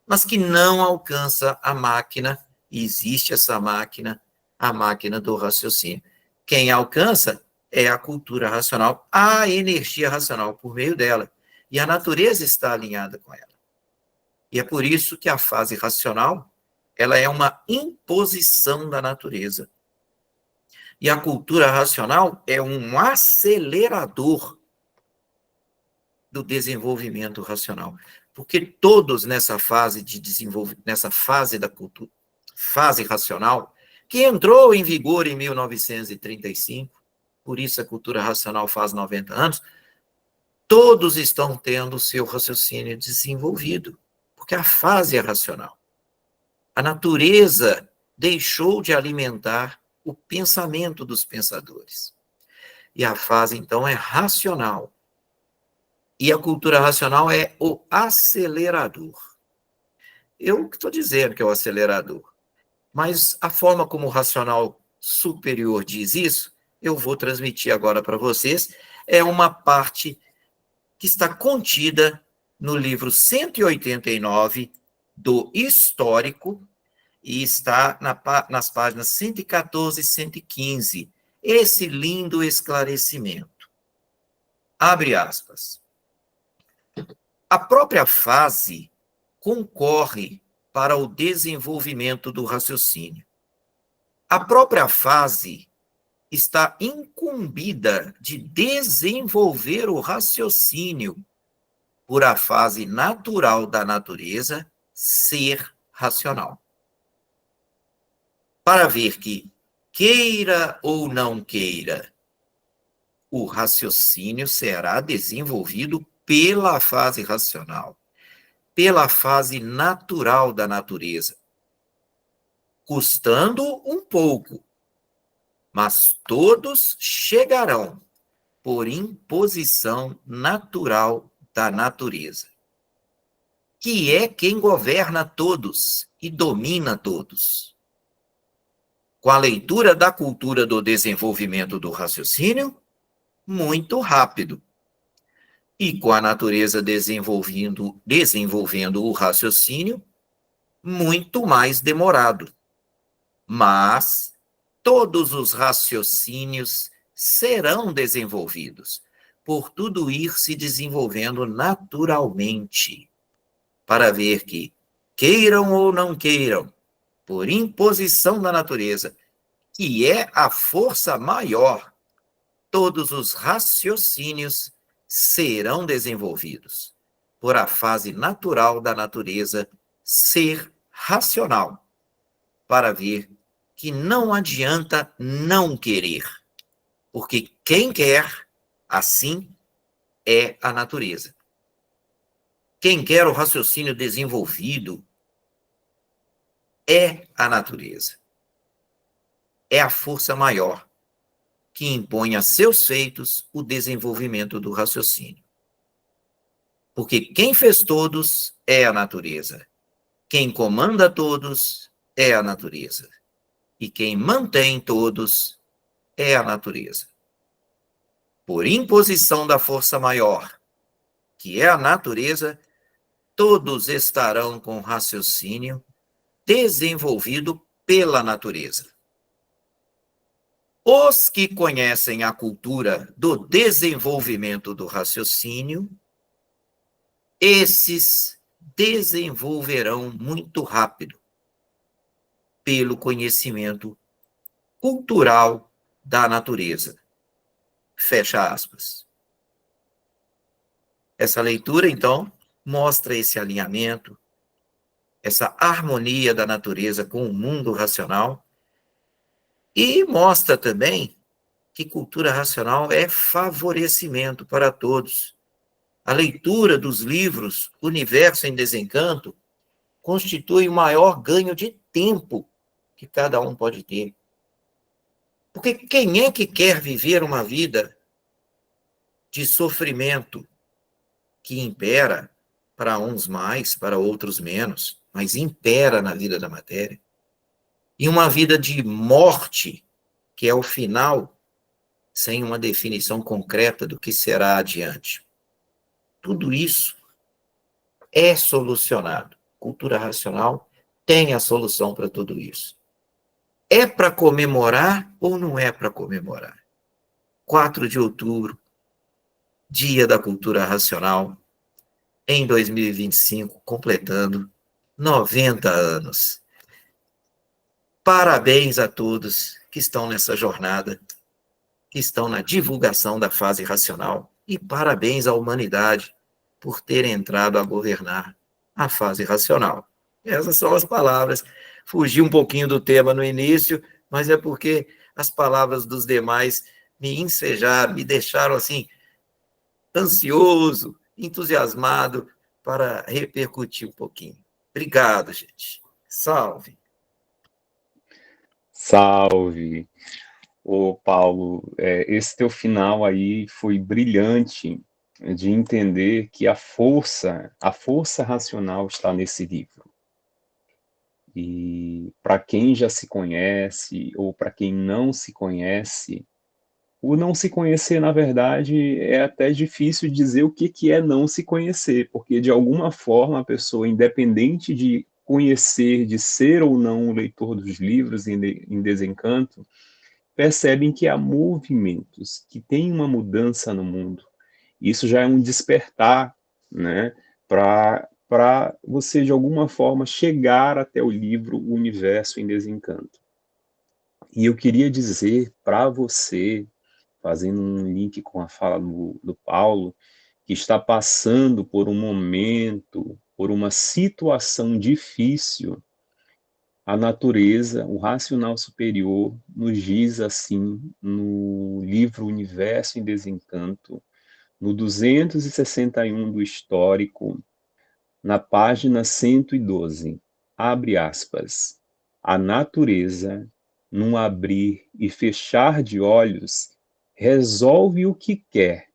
mas que não alcança a máquina, e existe essa máquina, a máquina do raciocínio. Quem alcança é a cultura racional, a energia racional por meio dela, e a natureza está alinhada com ela. E é por isso que a fase racional, ela é uma imposição da natureza. E a cultura racional é um acelerador do desenvolvimento racional. Porque todos nessa fase de desenvolvimento, nessa fase da cultura, fase racional, que entrou em vigor em 1935, por isso a cultura racional faz 90 anos, todos estão tendo o seu raciocínio desenvolvido, porque a fase é racional. A natureza deixou de alimentar o pensamento dos pensadores. E a fase, então, é racional. E a cultura racional é o acelerador. Eu estou dizendo que é o acelerador, mas a forma como o racional superior diz isso, eu vou transmitir agora para vocês, é uma parte que está contida no livro 189 do Histórico, e está nas páginas 114 e 115, esse lindo esclarecimento. Abre aspas. A própria fase concorre para o desenvolvimento do raciocínio. A própria fase está incumbida de desenvolver o raciocínio por a fase natural da natureza ser racional. Para ver que, queira ou não queira, o raciocínio será desenvolvido pela fase racional, pela fase natural da natureza, custando um pouco, mas todos chegarão por imposição natural da natureza, que é quem governa todos e domina todos. Com a leitura da cultura do desenvolvimento do raciocínio, muito rápido. E com a natureza desenvolvendo o raciocínio, muito mais demorado. Mas todos os raciocínios serão desenvolvidos, por tudo ir se desenvolvendo naturalmente, para ver que, queiram ou não queiram, por imposição da natureza, que é a força maior, todos os raciocínios serão desenvolvidos, por a fase natural da natureza ser racional, para ver que não adianta não querer, porque quem quer, assim, é a natureza. Quem quer o raciocínio desenvolvido é a natureza. É a força maior que impõe a seus feitos o desenvolvimento do raciocínio. Porque quem fez todos é a natureza. Quem comanda todos é a natureza. E quem mantém todos é a natureza. Por imposição da força maior, que é a natureza, todos estarão com raciocínio desenvolvido pela natureza. Os que conhecem a cultura do desenvolvimento do raciocínio, esses desenvolverão muito rápido pelo conhecimento cultural da natureza. Fecha aspas. Essa leitura, então, mostra esse alinhamento, essa harmonia da natureza com o mundo racional, e mostra também que cultura racional é favorecimento para todos. A leitura dos livros Universo em Desencanto constitui o maior ganho de tempo que cada um pode ter. Porque quem é que quer viver uma vida de sofrimento que impera, para uns mais, para outros menos, mas impera na vida da matéria? E uma vida de morte, que é o final, sem uma definição concreta do que será adiante. Tudo isso é solucionado. Cultura racional tem a solução para tudo isso. É para comemorar ou não é para comemorar? 4 de outubro, Dia da Cultura Racional, em 2025, completando 90 anos. Parabéns a todos que estão nessa jornada, que estão na divulgação da fase racional, e parabéns à humanidade por ter entrado a governar a fase racional. Essas são as palavras. Fugi um pouquinho do tema no início, mas é porque as palavras dos demais me ensejaram, me deixaram assim, ansioso, entusiasmado para repercutir um pouquinho. Obrigado, gente. Salve. Salve! Ô, Paulo, esse teu final aí foi brilhante de entender que a força racional está nesse livro. E para quem já se conhece ou para quem não se conhece, o não se conhecer, na verdade, é até difícil dizer o que é não se conhecer, porque de alguma forma a pessoa, independente de conhecer, de ser ou não um leitor dos livros em Desencanto, percebem que há movimentos, que tem uma mudança no mundo. Isso já é um despertar, né, para você, de alguma forma, chegar até o livro O Universo em Desencanto. E eu queria dizer para você, fazendo um link com a fala do Paulo, que está passando por um momento, por uma situação difícil, a natureza, o racional superior, nos diz assim, no livro Universo em Desencanto, no 261 do Histórico, na página 112, abre aspas, a natureza, num abrir e fechar de olhos, resolve o que quer,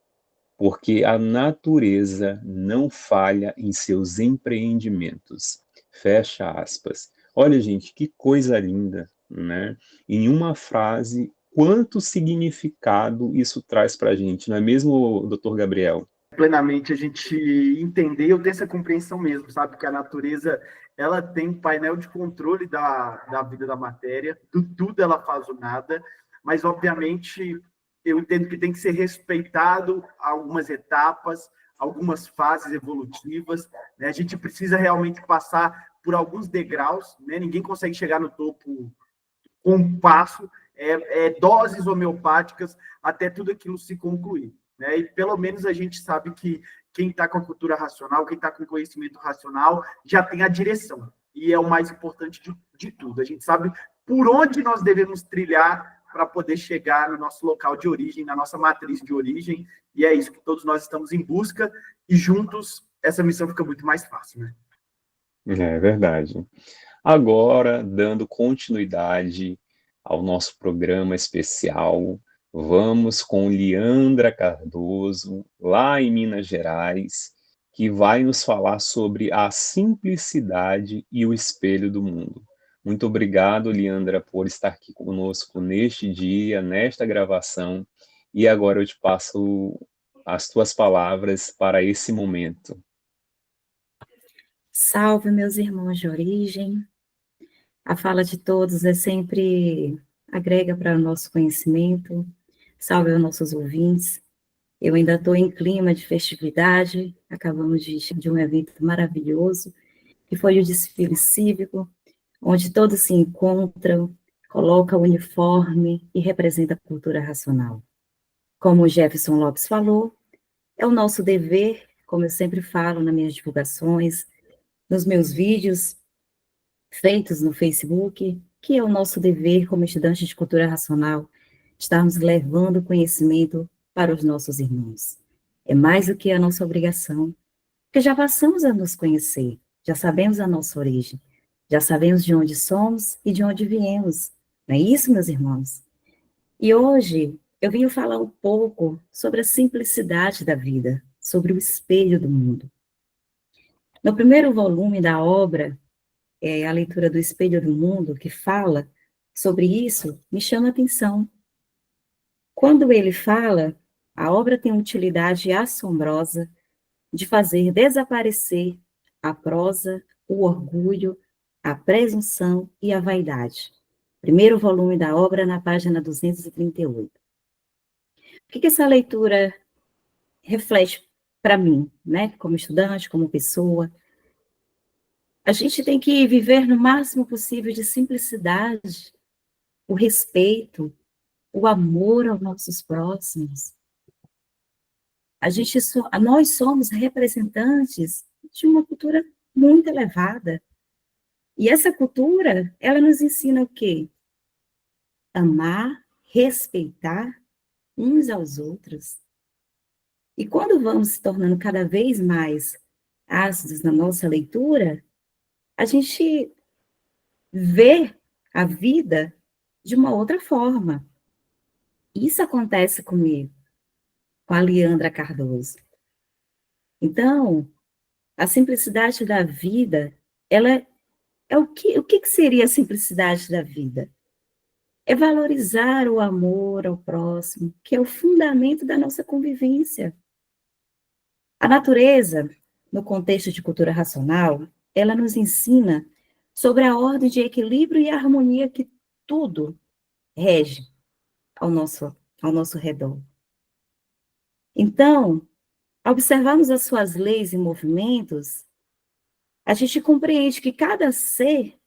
porque a natureza não falha em seus empreendimentos. Fecha aspas. Olha, gente, que coisa linda, né? Em uma frase, quanto significado isso traz para a gente, não é mesmo, doutor Gabriel? Plenamente a gente entender, eu ter essa compreensão mesmo, sabe? Que a natureza, ela tem um painel de controle da vida da matéria, do tudo ela faz o nada, mas, obviamente, eu entendo que tem que ser respeitado algumas etapas, algumas fases evolutivas, né? A gente precisa realmente passar por alguns degraus, né? Ninguém consegue chegar no topo com um passo, doses homeopáticas até tudo aquilo se concluir. Né? E pelo menos a gente sabe que quem está com a cultura racional, quem está com o conhecimento racional, já tem a direção. E é o mais importante de tudo. A gente sabe por onde nós devemos trilhar para poder chegar no nosso local de origem, na nossa matriz de origem. E é isso que todos nós estamos em busca. E juntos, essa missão fica muito mais fácil. Né? É verdade. Agora, dando continuidade ao nosso programa especial, vamos com Leandra Cardoso, lá em Minas Gerais, que vai nos falar sobre a simplicidade e o espelho do mundo. Muito obrigado, Leandra, por estar aqui conosco neste dia, nesta gravação, e agora eu te passo as tuas palavras para esse momento. Salve, meus irmãos de origem. A fala de todos é sempre agrega para o nosso conhecimento. Salve aos nossos ouvintes. Eu ainda estou em clima de festividade, acabamos de um evento maravilhoso, que foi o desfile cívico, onde todos se encontram, colocam o uniforme e representam a cultura racional. Como o Jefferson Lopes falou, é o nosso dever, como eu sempre falo nas minhas divulgações, nos meus vídeos feitos no Facebook, que é o nosso dever como estudante de cultura racional, estarmos levando conhecimento para os nossos irmãos. É mais do que a nossa obrigação, porque já passamos a nos conhecer, já sabemos a nossa origem, já sabemos de onde somos e de onde viemos. Não é isso, meus irmãos? E hoje eu vim falar um pouco sobre a simplicidade da vida, sobre o espelho do mundo. No primeiro volume da obra, a leitura do Espelho do Mundo, que fala sobre isso, me chama a atenção. Quando ele fala, a obra tem uma utilidade assombrosa de fazer desaparecer a prosa, o orgulho, a presunção e a vaidade. Primeiro volume da obra, na página 238. O que essa leitura reflete para mim, né, como estudante, como pessoa? A gente tem que viver no máximo possível de simplicidade, o respeito, o amor aos nossos próximos. Nós somos representantes de uma cultura muito elevada. E essa cultura, ela nos ensina o quê? Amar, respeitar uns aos outros. E quando vamos se tornando cada vez mais ácidos na nossa leitura, a gente vê a vida de uma outra forma. Isso acontece comigo, com a Leandra Cardoso. Então, a simplicidade da vida, ela é o que seria a simplicidade da vida? É valorizar o amor ao próximo, que é o fundamento da nossa convivência. A natureza, no contexto de cultura racional, ela nos ensina sobre a ordem de equilíbrio e harmonia que tudo rege ao nosso redor. Então, ao observarmos as suas leis e movimentos, a gente compreende que cada ser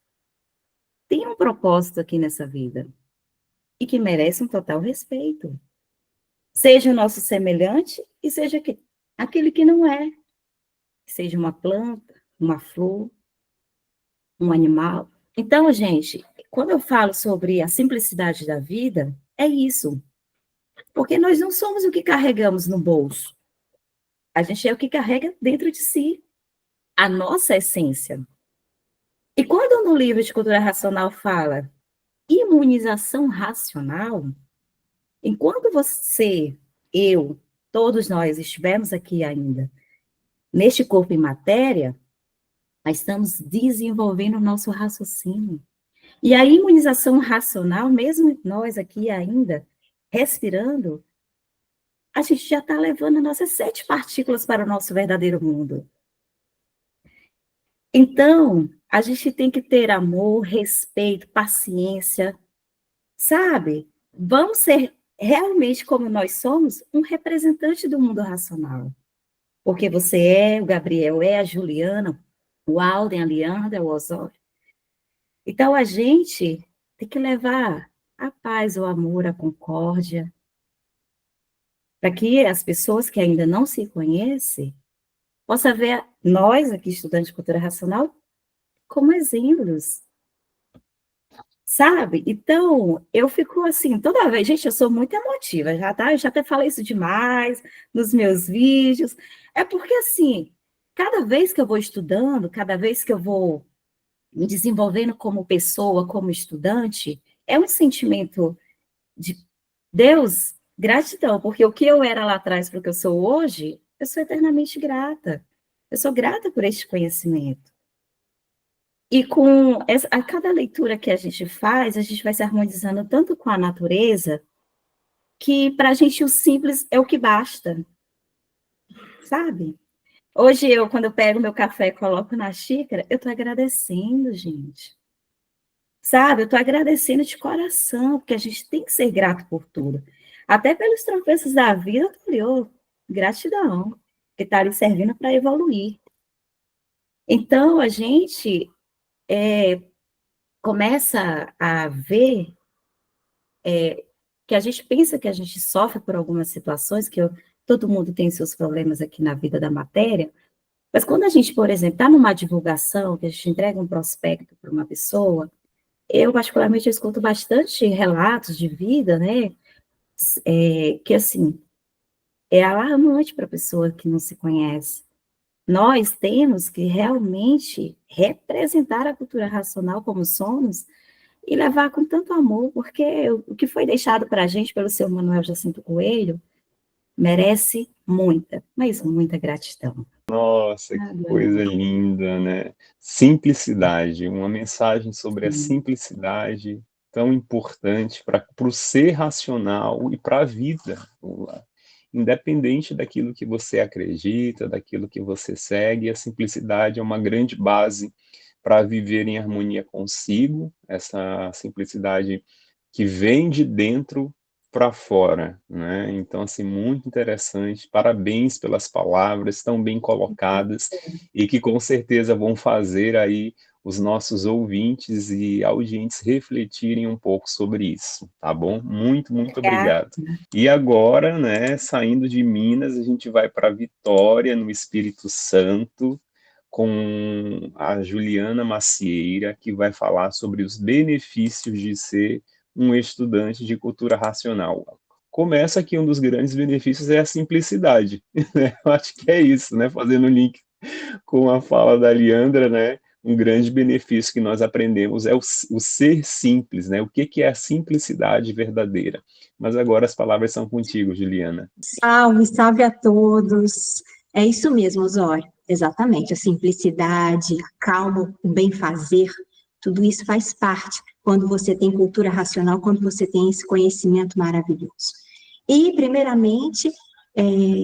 tem um propósito aqui nessa vida e que merece um total respeito. Seja o nosso semelhante e seja aquele que não é. Seja uma planta, uma flor, um animal. Então, gente, quando eu falo sobre a simplicidade da vida, é isso. Porque nós não somos o que carregamos no bolso. A gente é o que carrega dentro de si. A nossa essência. E quando no livro de cultura racional fala imunização racional, enquanto você, eu, todos nós estivermos aqui ainda, neste corpo em matéria, nós estamos desenvolvendo o nosso raciocínio. E a imunização racional, mesmo nós aqui ainda respirando, a gente já está levando nossas 7 partículas para o nosso verdadeiro mundo. Então, a gente tem que ter amor, respeito, paciência, sabe? Vamos ser realmente como nós somos, um representante do mundo racional. Porque você é, o Gabriel é, a Juliana, o Alden, a Leandra, o Osório. Então, a gente tem que levar a paz, o amor, a concórdia, para que as pessoas que ainda não se conhecem possam ver nós, aqui, estudantes de cultura racional, como exemplos. Sabe? Então, eu fico assim, toda vez, gente, eu sou muito emotiva, já tá? Eu já até falei isso demais nos meus vídeos. É porque, assim, cada vez que eu vou estudando, cada vez que eu vou me desenvolvendo como pessoa, como estudante, é um sentimento de Deus, gratidão, porque o que eu era lá atrás para o que eu sou hoje, eu sou eternamente grata. Eu sou grata por este conhecimento. E a cada leitura que a gente faz, a gente vai se harmonizando tanto com a natureza, que para a gente o simples é o que basta, sabe? Hoje, quando eu pego meu café e coloco na xícara, eu estou agradecendo, gente. Sabe? Eu estou agradecendo de coração, porque a gente tem que ser grato por tudo. Até pelos tropeços da vida, gratidão, que está ali servindo para evoluir. Então, a gente começa a ver que a gente pensa que a gente sofre por algumas situações, todo mundo tem seus problemas aqui na vida da matéria, mas quando a gente, por exemplo, está numa divulgação, que a gente entrega um prospecto para uma pessoa, eu, particularmente, escuto bastante relatos de vida, né, que, assim, é alarmante para a pessoa que não se conhece. Nós temos que realmente representar a cultura racional como somos e levar com tanto amor, porque o que foi deixado para a gente pelo seu Manuel Jacinto Coelho merece muita, mas muita gratidão. Nossa, que coisa linda, né? Simplicidade, uma mensagem sobre a simplicidade tão importante para o ser racional e para a vida, independente daquilo que você acredita, daquilo que você segue, a simplicidade é uma grande base para viver em harmonia consigo, essa simplicidade que vem de dentro para fora, né? Então, assim, muito interessante. Parabéns pelas palavras tão bem colocadas e que com certeza vão fazer aí os nossos ouvintes e audientes refletirem um pouco sobre isso, tá bom? Muito, muito obrigado. E agora, né, saindo de Minas, a gente vai para Vitória, no Espírito Santo, com a Juliana Macieira, que vai falar sobre os benefícios de ser um estudante de cultura racional. Começa que um dos grandes benefícios é a simplicidade, né? Eu acho que é isso, né? Fazendo um link com a fala da Leandra, né? Um grande benefício que nós aprendemos é o ser simples, né? O que é a simplicidade verdadeira? Mas agora as palavras são contigo, Juliana. Salve, salve a todos. É isso mesmo, Osório. Exatamente, a simplicidade, a calma, o bem-fazer, tudo isso faz parte quando você tem cultura racional, quando você tem esse conhecimento maravilhoso. E, primeiramente,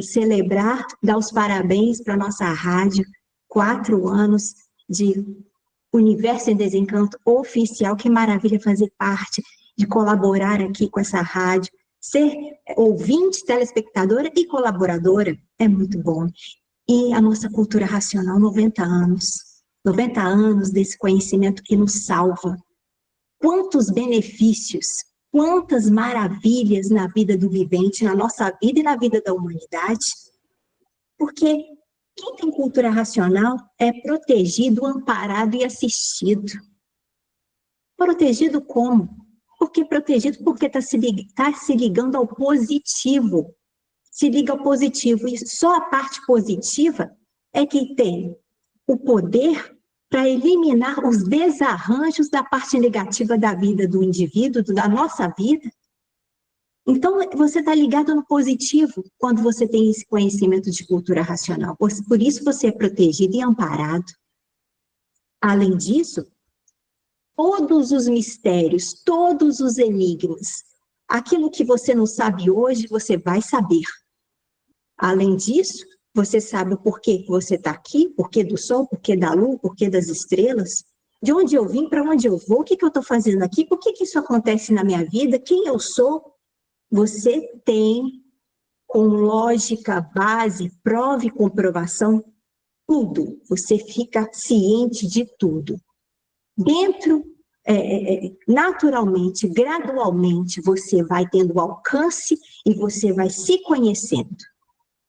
celebrar, dar os parabéns para a nossa rádio, 4 anos de Universo em Desencanto oficial, que maravilha fazer parte, de colaborar aqui com essa rádio, ser ouvinte, telespectadora e colaboradora, é muito bom. E a nossa cultura racional, 90 anos desse conhecimento que nos salva. Quantos benefícios, quantas maravilhas na vida do vivente, na nossa vida e na vida da humanidade. Porque quem tem cultura racional é protegido, amparado e assistido. Protegido como? Porque protegido porque está se ligando ao positivo. Se liga ao positivo, e só a parte positiva é que tem o poder para eliminar os desarranjos da parte negativa da vida do indivíduo, da nossa vida. Então, você está ligado no positivo quando você tem esse conhecimento de cultura racional. Por isso você é protegido e amparado. Além disso, todos os mistérios, todos os enigmas, aquilo que você não sabe hoje, você vai saber. Além disso, você sabe o porquê que você está aqui, porquê do sol, porquê da lua, porquê das estrelas, de onde eu vim, para onde eu vou, o que eu estou fazendo aqui, por que isso acontece na minha vida, quem eu sou. Você tem, com lógica, base, prova e comprovação, tudo. Você fica ciente de tudo. Dentro, naturalmente, gradualmente, você vai tendo alcance e você vai se conhecendo.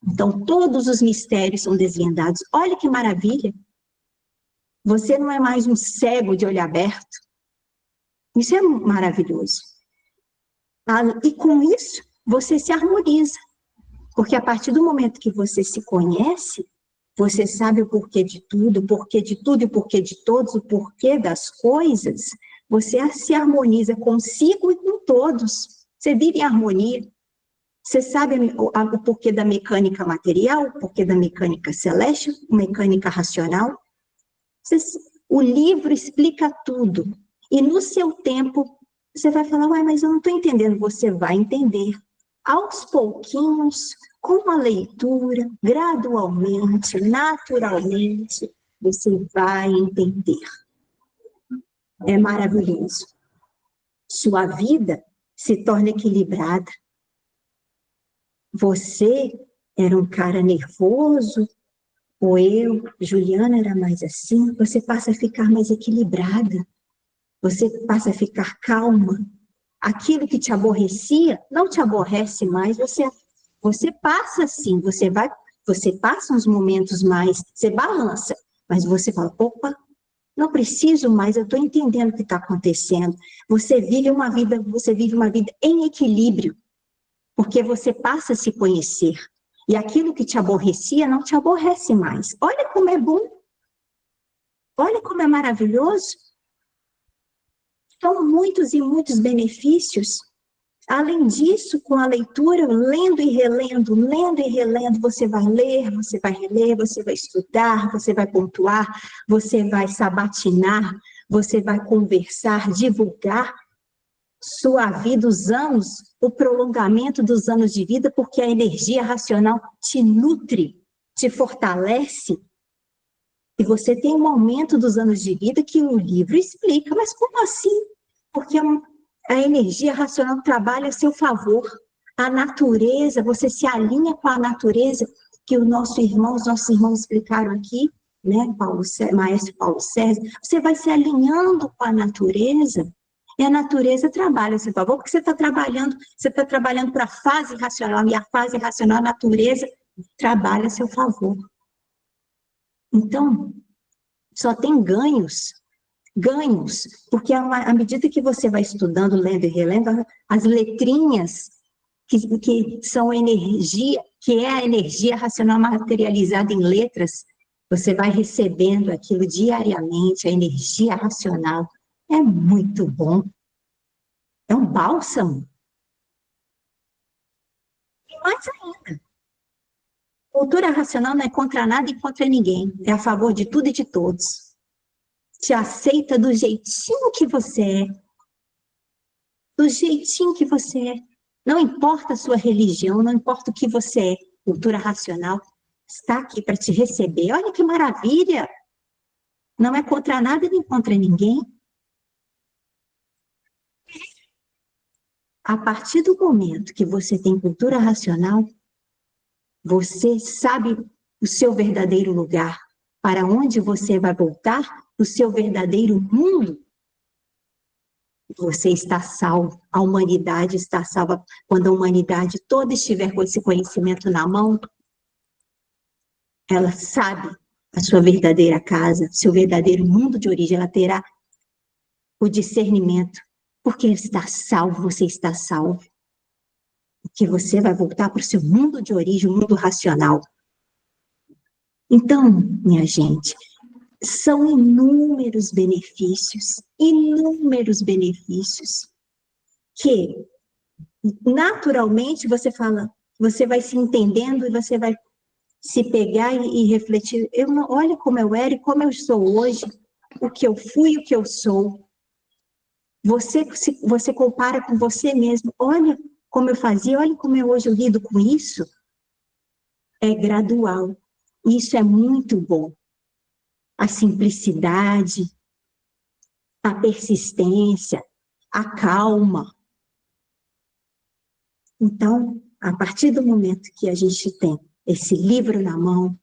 Então, todos os mistérios são desvendados. Olha que maravilha! Você não é mais um cego de olho aberto. Isso é maravilhoso. E com isso, você se harmoniza. Porque a partir do momento que você se conhece, você sabe o porquê de tudo e o porquê de todos, o porquê das coisas, você se harmoniza consigo e com todos. Você vive em harmonia. Você sabe o porquê da mecânica material, o porquê da mecânica celeste, mecânica racional? O livro explica tudo. E no seu tempo, você vai falar, ué, mas eu não estou entendendo. Você vai entender. Aos pouquinhos, com a leitura, gradualmente, naturalmente, você vai entender. É maravilhoso. Sua vida se torna equilibrada. Você era um cara nervoso, ou eu, Juliana, era mais assim, você passa a ficar mais equilibrada, você passa a ficar calma. Aquilo que te aborrecia, não te aborrece mais, você passa assim, você passa uns momentos mais, você balança, mas você fala, opa, não preciso mais, eu estou entendendo o que está acontecendo. Você vive uma vida em equilíbrio, porque você passa a se conhecer. E aquilo que te aborrecia não te aborrece mais. Olha como é bom. Olha como é maravilhoso. São muitos e muitos benefícios. Além disso, com a leitura, lendo e relendo, você vai ler, você vai reler, você vai estudar, você vai pontuar, você vai sabatinar, você vai conversar, divulgar sua vida, os anos, o prolongamento dos anos de vida, porque a energia racional te nutre, te fortalece, e você tem um aumento dos anos de vida que o livro explica. Mas como assim? Porque a energia racional trabalha a seu favor. A natureza, você se alinha com a natureza que os nossos irmãos explicaram aqui, né, Maestro Paulo César, você vai se alinhando com a natureza, e a natureza trabalha a seu favor, porque você está trabalhando para a fase racional, e a fase racional, a natureza, trabalha a seu favor. Então, só tem ganhos, porque à medida que você vai estudando, lendo e relendo, as letrinhas que são energia, que é a energia racional materializada em letras, você vai recebendo aquilo diariamente, a energia racional. É muito bom. É um bálsamo. E mais ainda, cultura racional não é contra nada e contra ninguém, é a favor de tudo e de todos. Te aceita do jeitinho que você é. Do jeitinho que você é. Não importa a sua religião, não importa o que você é. Cultura racional está aqui para te receber. Olha que maravilha! Não é contra nada nem contra ninguém. A partir do momento que você tem cultura racional, você sabe o seu verdadeiro lugar, para onde você vai voltar, o seu verdadeiro mundo. Você está salvo, a humanidade está salva. Quando a humanidade toda estiver com esse conhecimento na mão, ela sabe a sua verdadeira casa, seu verdadeiro mundo de origem, ela terá o discernimento, porque está salvo, você está salvo. Porque você vai voltar para o seu mundo de origem, o mundo racional. Então, minha gente, são inúmeros benefícios, que naturalmente você vai se entendendo e você vai se pegar e refletir. Olha como eu era e como eu sou hoje, o que eu fui e o que eu sou. Você compara com você mesmo. Olha como eu fazia, olha como hoje eu lido com isso. É gradual. Isso é muito bom. A simplicidade, a persistência, a calma. Então, a partir do momento que a gente tem esse livro na mão,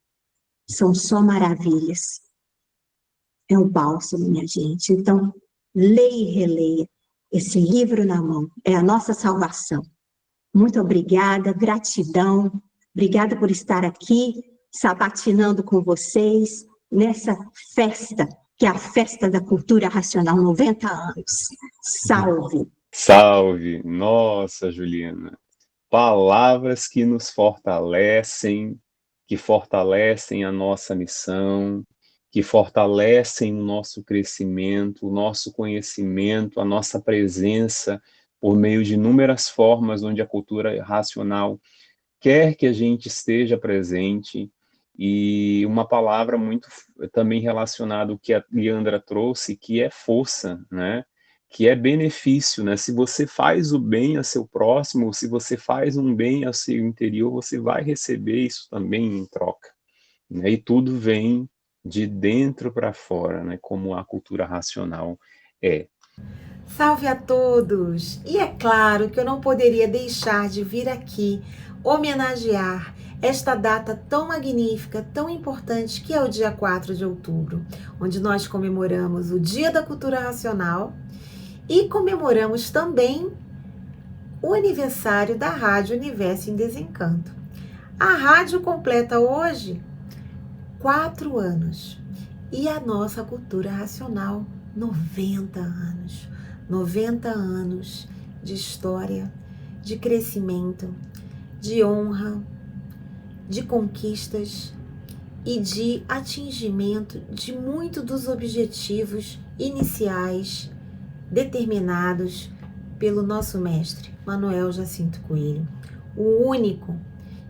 são só maravilhas. É um bálsamo, minha gente. Então, leia e releia. Esse livro na mão é a nossa salvação. Muito obrigada, gratidão. Obrigada por estar aqui, sabatinando com vocês, nessa festa, que é a festa da cultura racional, 90 anos. Salve! Salve! Nossa, Juliana! Palavras que nos fortalecem, que fortalecem a nossa missão, que fortalecem o nosso crescimento, o nosso conhecimento, a nossa presença, por meio de inúmeras formas onde a cultura racional quer que a gente esteja presente. E uma palavra muito também relacionada ao que a Leandra trouxe, que é força, né? Que é benefício, né? Se você faz o bem a seu próximo, se você faz um bem ao seu interior, você vai receber isso também em troca, né? E tudo vem de dentro para fora, né? Como a cultura racional é. Salve a todos! E é claro que eu não poderia deixar de vir aqui homenagear esta data tão magnífica, tão importante, que é o dia 4 de outubro, onde nós comemoramos o Dia da Cultura Racional e comemoramos também o aniversário da Rádio Universo em Desencanto. A rádio completa hoje 4 anos e a nossa cultura racional 90 anos. 90 anos de história, de crescimento, de honra, de conquistas e de atingimento de muitos dos objetivos iniciais determinados pelo nosso mestre, Manuel Jacinto Coelho, o único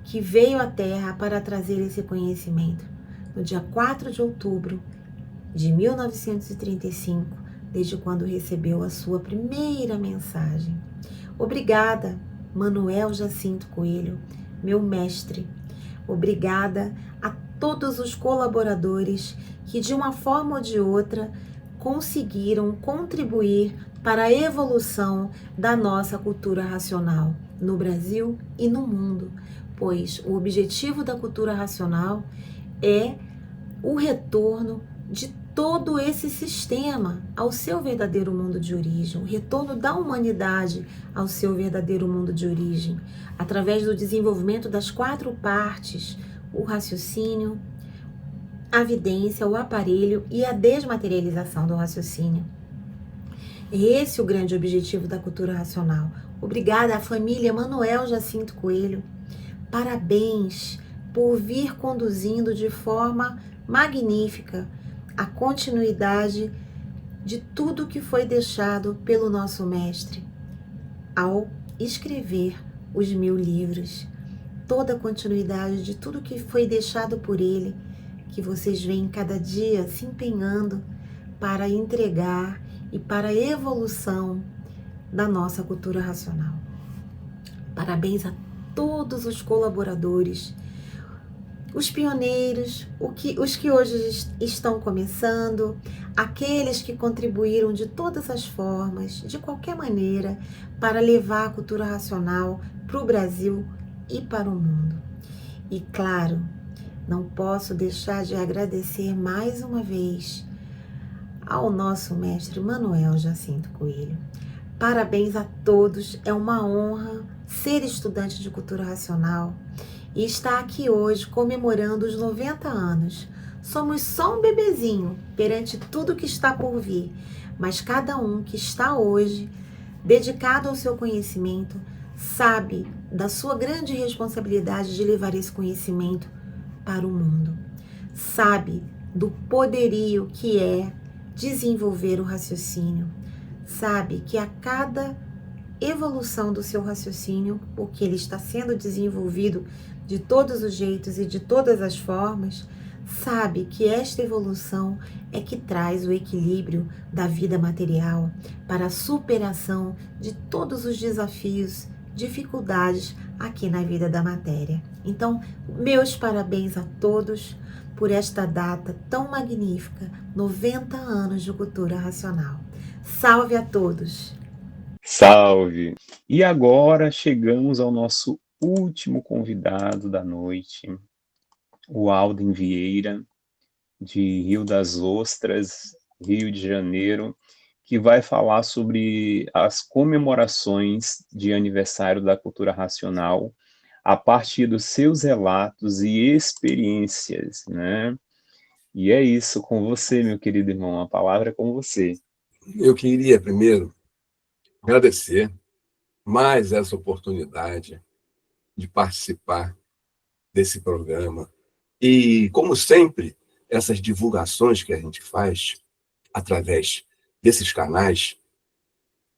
que veio à Terra para trazer esse conhecimento no dia 4 de outubro de 1935, desde quando recebeu a sua primeira mensagem. Obrigada, Manuel Jacinto Coelho, meu mestre. Obrigada a todos os colaboradores que, de uma forma ou de outra, conseguiram contribuir para a evolução da nossa cultura racional no Brasil e no mundo, pois o objetivo da cultura racional é o retorno de todo esse sistema ao seu verdadeiro mundo de origem, o retorno da humanidade ao seu verdadeiro mundo de origem, através do desenvolvimento das 4 partes: o raciocínio, a vidência, o aparelho e a desmaterialização do raciocínio. Esse é o grande objetivo da cultura racional. Obrigada à família Manuel Jacinto Coelho. Parabéns por vir conduzindo de forma magnífica a continuidade de tudo que foi deixado pelo nosso mestre ao escrever os 1000 livros. Toda a continuidade de tudo que foi deixado por ele, que vocês veem cada dia se empenhando para entregar e para a evolução da nossa cultura racional. Parabéns a todos os colaboradores, os pioneiros, os que hoje estão começando, aqueles que contribuíram de todas as formas, de qualquer maneira, para levar a cultura racional para o Brasil e para o mundo. E claro, não posso deixar de agradecer mais uma vez ao nosso mestre Manuel Jacinto Coelho. Parabéns a todos, é uma honra ser estudante de cultura racional e estar aqui hoje comemorando os 90 anos. Somos só um bebezinho perante tudo que está por vir, mas cada um que está hoje dedicado ao seu conhecimento sabe da sua grande responsabilidade de levar esse conhecimento para o mundo. Sabe do poderio que é desenvolver o raciocínio. Sabe que a cada evolução do seu raciocínio, porque ele está sendo desenvolvido de todos os jeitos e de todas as formas, sabe que esta evolução é que traz o equilíbrio da vida material para a superação de todos os desafios, dificuldades aqui na vida da matéria. Então, meus parabéns a todos por esta data tão magnífica, 90 anos de cultura racional. Salve a todos! Salve! E agora chegamos ao nosso último convidado da noite, o Alden Vieira, de Rio das Ostras, Rio de Janeiro, que vai falar sobre as comemorações de aniversário da cultura racional a partir dos seus relatos e experiências, né? E é isso, com você, meu querido irmão, a palavra é com você. Eu queria primeiro agradecer mais essa oportunidade de participar desse programa. E, como sempre, essas divulgações que a gente faz através desses canais,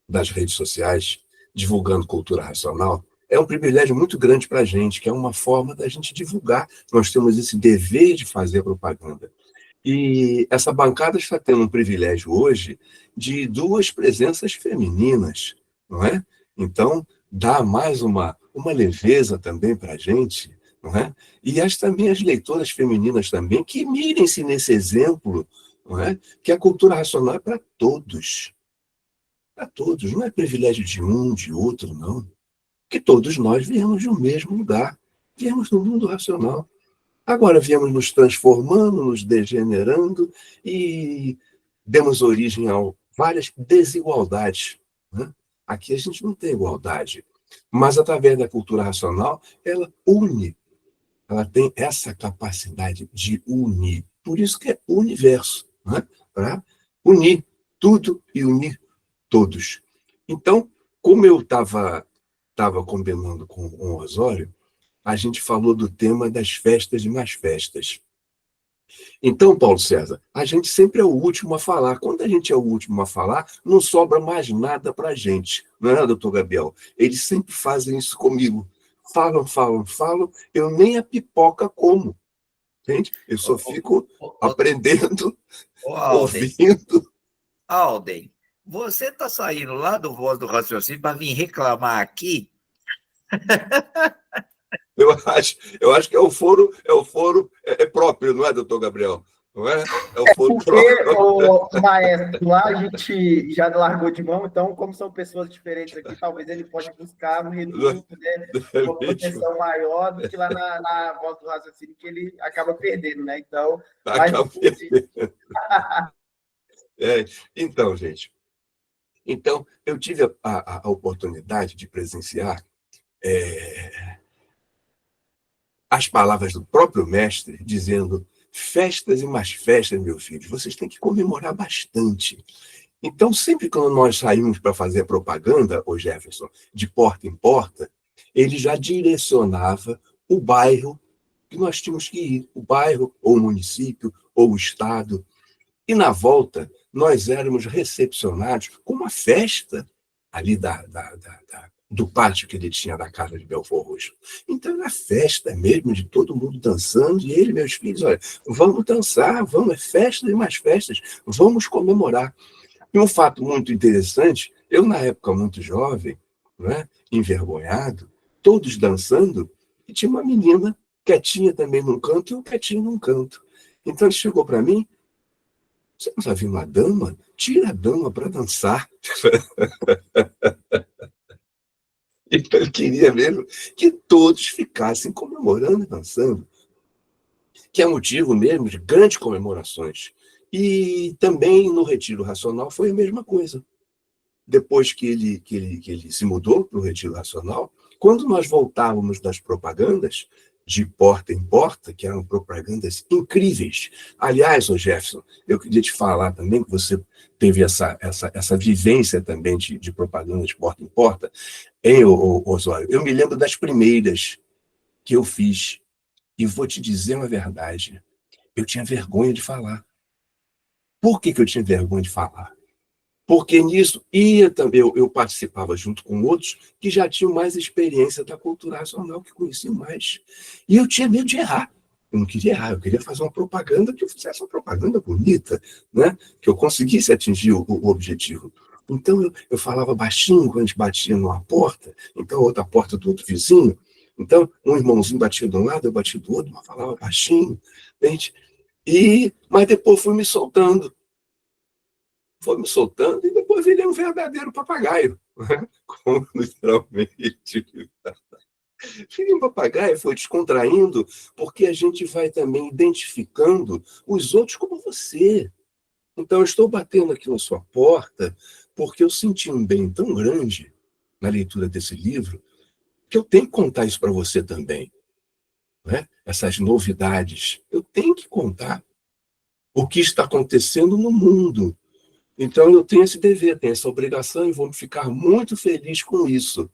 das redes sociais, divulgando cultura racional, é um privilégio muito grande para a gente, que é uma forma da gente divulgar. Nós temos esse dever de fazer propaganda. E essa bancada está tendo um privilégio hoje de 2 presenças femininas, não é? Então, dá mais uma leveza também para a gente, não é? E também as leitoras femininas também, que mirem-se nesse exemplo, não é? Que a cultura racional é para todos. Para todos, não é privilégio de um, de outro, não. Que todos nós viemos de um mesmo lugar, viemos do mundo racional. Agora viemos nos transformando, nos degenerando e demos origem a várias desigualdades, né? Aqui a gente não tem igualdade, mas através da cultura racional, ela une, ela tem essa capacidade de unir. Por isso que é o universo, né? Para unir tudo e unir todos. Então, como eu estava combinando com o Osório, a gente falou do tema das festas e mais festas. Então, Paulo César, a gente sempre é o último a falar. Quando a gente é o último a falar, não sobra mais nada para a gente. Não é, doutor Gabriel? Eles sempre fazem isso comigo. Falam, eu nem a pipoca como. Entende? Eu só fico aprendendo, ouvindo. Alden, você está saindo lá do Voz do Raciocínio para vir reclamar aqui? Eu acho que é o foro próprio, não é, doutor Gabriel? não é? É o Porque, folclore. o maestro, lá a gente já largou de mão, então, como são pessoas diferentes aqui, talvez ele pode buscar no reduto, né, uma proteção maior do que lá na voz do raciocínio, que ele acaba perdendo, né? Então, mas... Então, gente, então, eu tive a oportunidade de presenciar as palavras do próprio mestre, dizendo: festas e mais festas, meus filhos, vocês têm que comemorar bastante. Então, sempre quando nós saímos para fazer propaganda, o Jefferson, de porta em porta, ele já direcionava o bairro que nós tínhamos que ir, o bairro, ou o município, ou o estado. E na volta, nós éramos recepcionados com uma festa ali do pátio que ele tinha da casa de Belfort Roxo. Então, era festa mesmo, de todo mundo dançando, e ele, meus filhos, olha, vamos dançar, vamos, é festa e mais festas, vamos comemorar. E um fato muito interessante, eu, na época muito jovem, né, envergonhado, todos dançando, e tinha uma menina quietinha também num canto e eu quietinho num canto. Então, ele chegou para mim: você não está vendo uma dama? Tira a dama para dançar. Então, ele queria mesmo que todos ficassem comemorando e dançando, que é motivo mesmo de grandes comemorações. E também no Retiro Racional foi a mesma coisa. Depois que ele se mudou para o Retiro Racional, quando nós voltávamos das propagandas, de porta em porta, que eram propagandas incríveis. Aliás, ô Jefferson, eu queria te falar também que você teve essa vivência também de propaganda de porta em porta, hein, Osório? Eu me lembro das primeiras que eu fiz, e vou te dizer uma verdade, eu tinha vergonha de falar. Por que eu tinha vergonha de falar? Porque nisso eu participava junto com outros que já tinham mais experiência da cultura racional, que conheciam mais. E eu tinha medo de errar. Eu não queria errar, eu queria fazer uma propaganda que eu fizesse uma propaganda bonita, né? Que eu conseguisse atingir o objetivo. Então, eu falava baixinho quando a gente batia numa porta, então a outra porta do outro vizinho. Então, um irmãozinho batia de um lado, eu batia do outro, mas falava baixinho. Gente. Mas depois fui me soltando. Foi me soltando, e depois virei um verdadeiro papagaio, como literalmente. Virei um papagaio, foi descontraindo, porque a gente vai também identificando os outros como você. Então, eu estou batendo aqui na sua porta, porque eu senti um bem tão grande na leitura desse livro, que eu tenho que contar isso para você também. Né? Essas novidades, eu tenho que contar o que está acontecendo no mundo. Então, eu tenho esse dever, tenho essa obrigação, e vou ficar muito feliz com isso.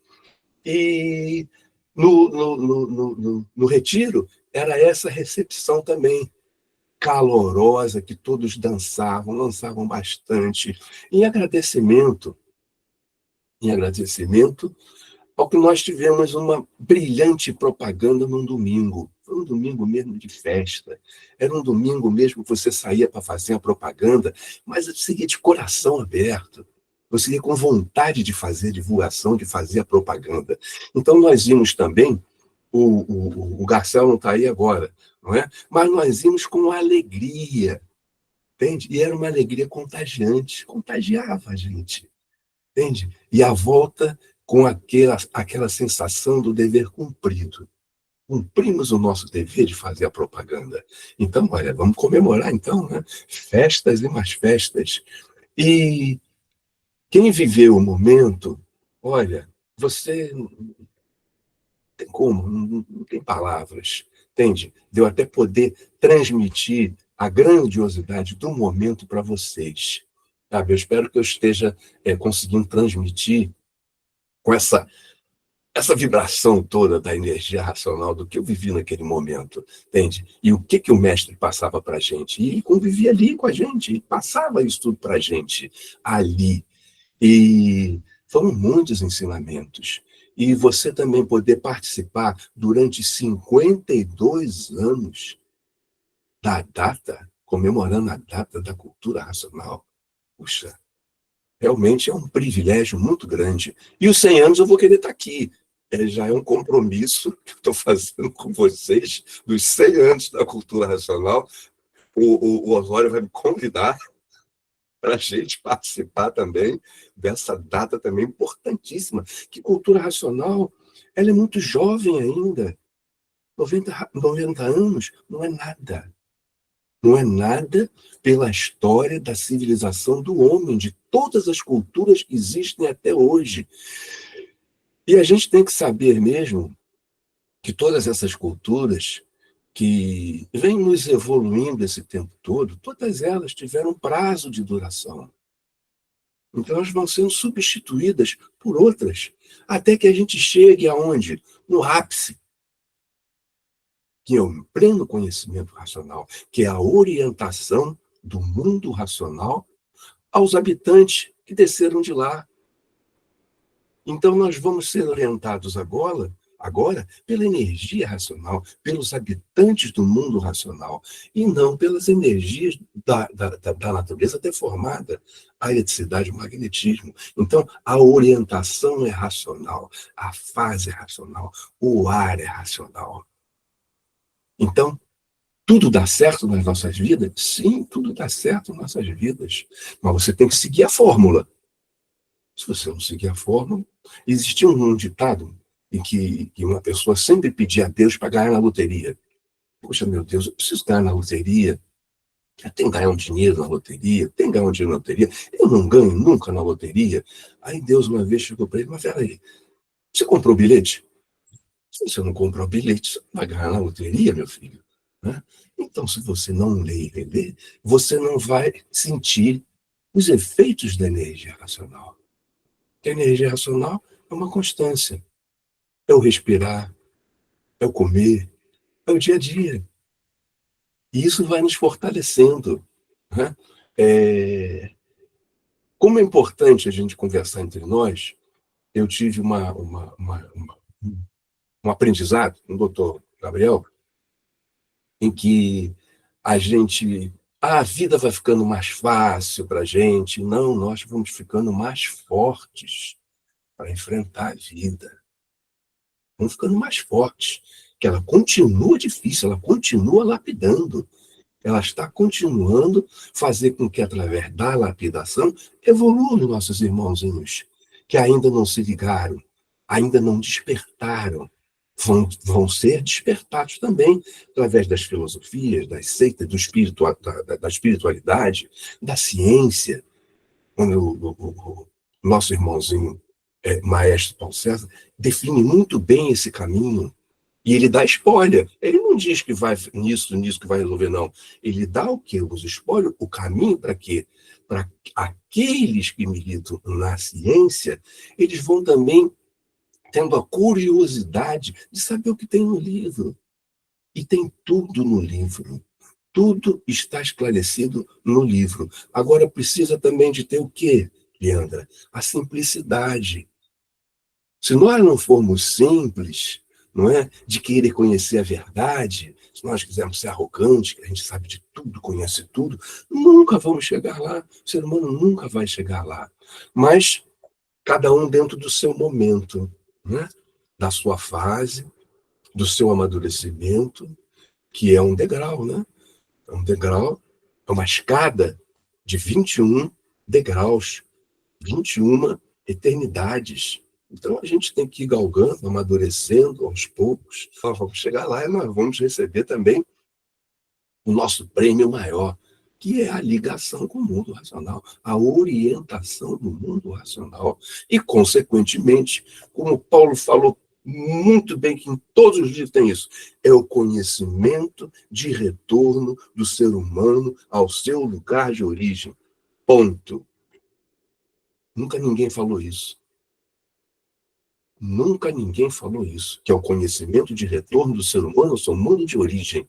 E no retiro, era essa recepção também, calorosa, que todos dançavam bastante, em agradecimento ao que nós tivemos uma brilhante propaganda num domingo. Foi um domingo mesmo de festa. Era um domingo mesmo que você saía para fazer a propaganda, mas você ia de coração aberto. Você ia com vontade de fazer divulgação, de fazer a propaganda. Então, nós íamos também, o Garcel não está aí agora, não é? Mas nós íamos com alegria, entende? E era uma alegria contagiante, contagiava a gente, entende? E a volta com aquela sensação do dever cumprido. Cumprimos o nosso dever de fazer a propaganda. Então, olha, vamos comemorar, então, né? Festas e mais festas. E quem viveu o momento, olha, você não tem como, não tem palavras, entende? De eu até poder transmitir a grandiosidade do momento para vocês. Sabe? Eu espero que eu esteja conseguindo transmitir com essa vibração toda da energia racional do que eu vivi naquele momento, entende? E o que o mestre passava para a gente. E ele convivia ali com a gente, e passava isso tudo para a gente ali. E foram muitos ensinamentos. E você também poder participar durante 52 anos da data, comemorando a data da cultura racional. Puxa, realmente é um privilégio muito grande. E os 100 anos eu vou querer estar aqui. Já é um compromisso que eu estou fazendo com vocês, dos 100 anos da cultura racional. o Osório vai me convidar para a gente participar também dessa data também importantíssima, que cultura racional, ela é muito jovem ainda. 90 anos não é nada. Não é nada pela história da civilização do homem, de todas as culturas que existem até hoje. E a gente tem que saber mesmo que todas essas culturas que vêm nos evoluindo esse tempo todo, todas elas tiveram prazo de duração. Então elas vão sendo substituídas por outras, até que a gente chegue aonde? No ápice, que é o pleno conhecimento racional, que é a orientação do mundo racional aos habitantes que desceram de lá. Então nós vamos ser orientados agora pela energia racional, pelos habitantes do mundo racional, e não pelas energias da natureza deformada, a eletricidade, o magnetismo. Então, a orientação é racional, a fase é racional, o ar é racional. Então, tudo dá certo nas nossas vidas? Sim, tudo dá certo nas nossas vidas. Mas você tem que seguir a fórmula. Se você não seguir a fórmula... Existia um ditado em que uma pessoa sempre pedia a Deus para ganhar na loteria. Poxa, meu Deus, eu preciso ganhar na loteria. Eu tenho que ganhar um dinheiro na loteria. Tenho que ganhar um dinheiro na loteria. Eu não ganho nunca na loteria. Aí Deus uma vez chegou para ele, mas peraí, você comprou o bilhete? Se você não comprou o bilhete, você não vai ganhar na loteria, meu filho. Né? Então, se você não lê e relê, você não vai sentir os efeitos da energia racional. A energia racional é uma constância. É o respirar, é o comer, é o dia a dia. E isso vai nos fortalecendo. Né? Como é importante a gente conversar entre nós, eu tive um aprendizado com o doutor Gabriel, em que a vida vai ficando mais fácil para a gente. Não, nós vamos ficando mais fortes para enfrentar a vida. Vamos ficando mais fortes, que ela continua difícil, ela continua lapidando. Ela está continuando a fazer com que, através da lapidação, evoluam nossos irmãozinhos, que ainda não se ligaram, ainda não despertaram. Vão ser despertados também através das filosofias, das seitas, da espiritualidade, da ciência. Quando o nosso irmãozinho maestro Paulo César define muito bem esse caminho, e ele dá spoiler. Ele não diz que vai nisso que vai resolver, não. Ele dá o quê? Os spoilers, o caminho para quê? Para aqueles que militam na ciência, eles vão também tendo a curiosidade de saber o que tem no livro. E tem tudo no livro. Tudo está esclarecido no livro. Agora precisa também de ter o quê, Leandra? A simplicidade. Se nós não formos simples, não é, de querer conhecer a verdade, se nós quisermos ser arrogantes, que a gente sabe de tudo, conhece tudo, nunca vamos chegar lá. O ser humano nunca vai chegar lá. Mas cada um dentro do seu momento, né? Da sua fase, do seu amadurecimento, que é um degrau, né? É um degrau, é uma escada de 21 degraus, 21 eternidades. Então a gente tem que ir galgando, amadurecendo aos poucos. Nós vamos chegar lá e nós vamos receber também o nosso prêmio maior, que é a ligação com o mundo racional, a orientação do mundo racional. E, consequentemente, como Paulo falou muito bem, que em todos os livros tem isso, é o conhecimento de retorno do ser humano ao seu lugar de origem. Ponto. Nunca ninguém falou isso. Nunca ninguém falou isso, que é o conhecimento de retorno do ser humano ao seu mundo de origem.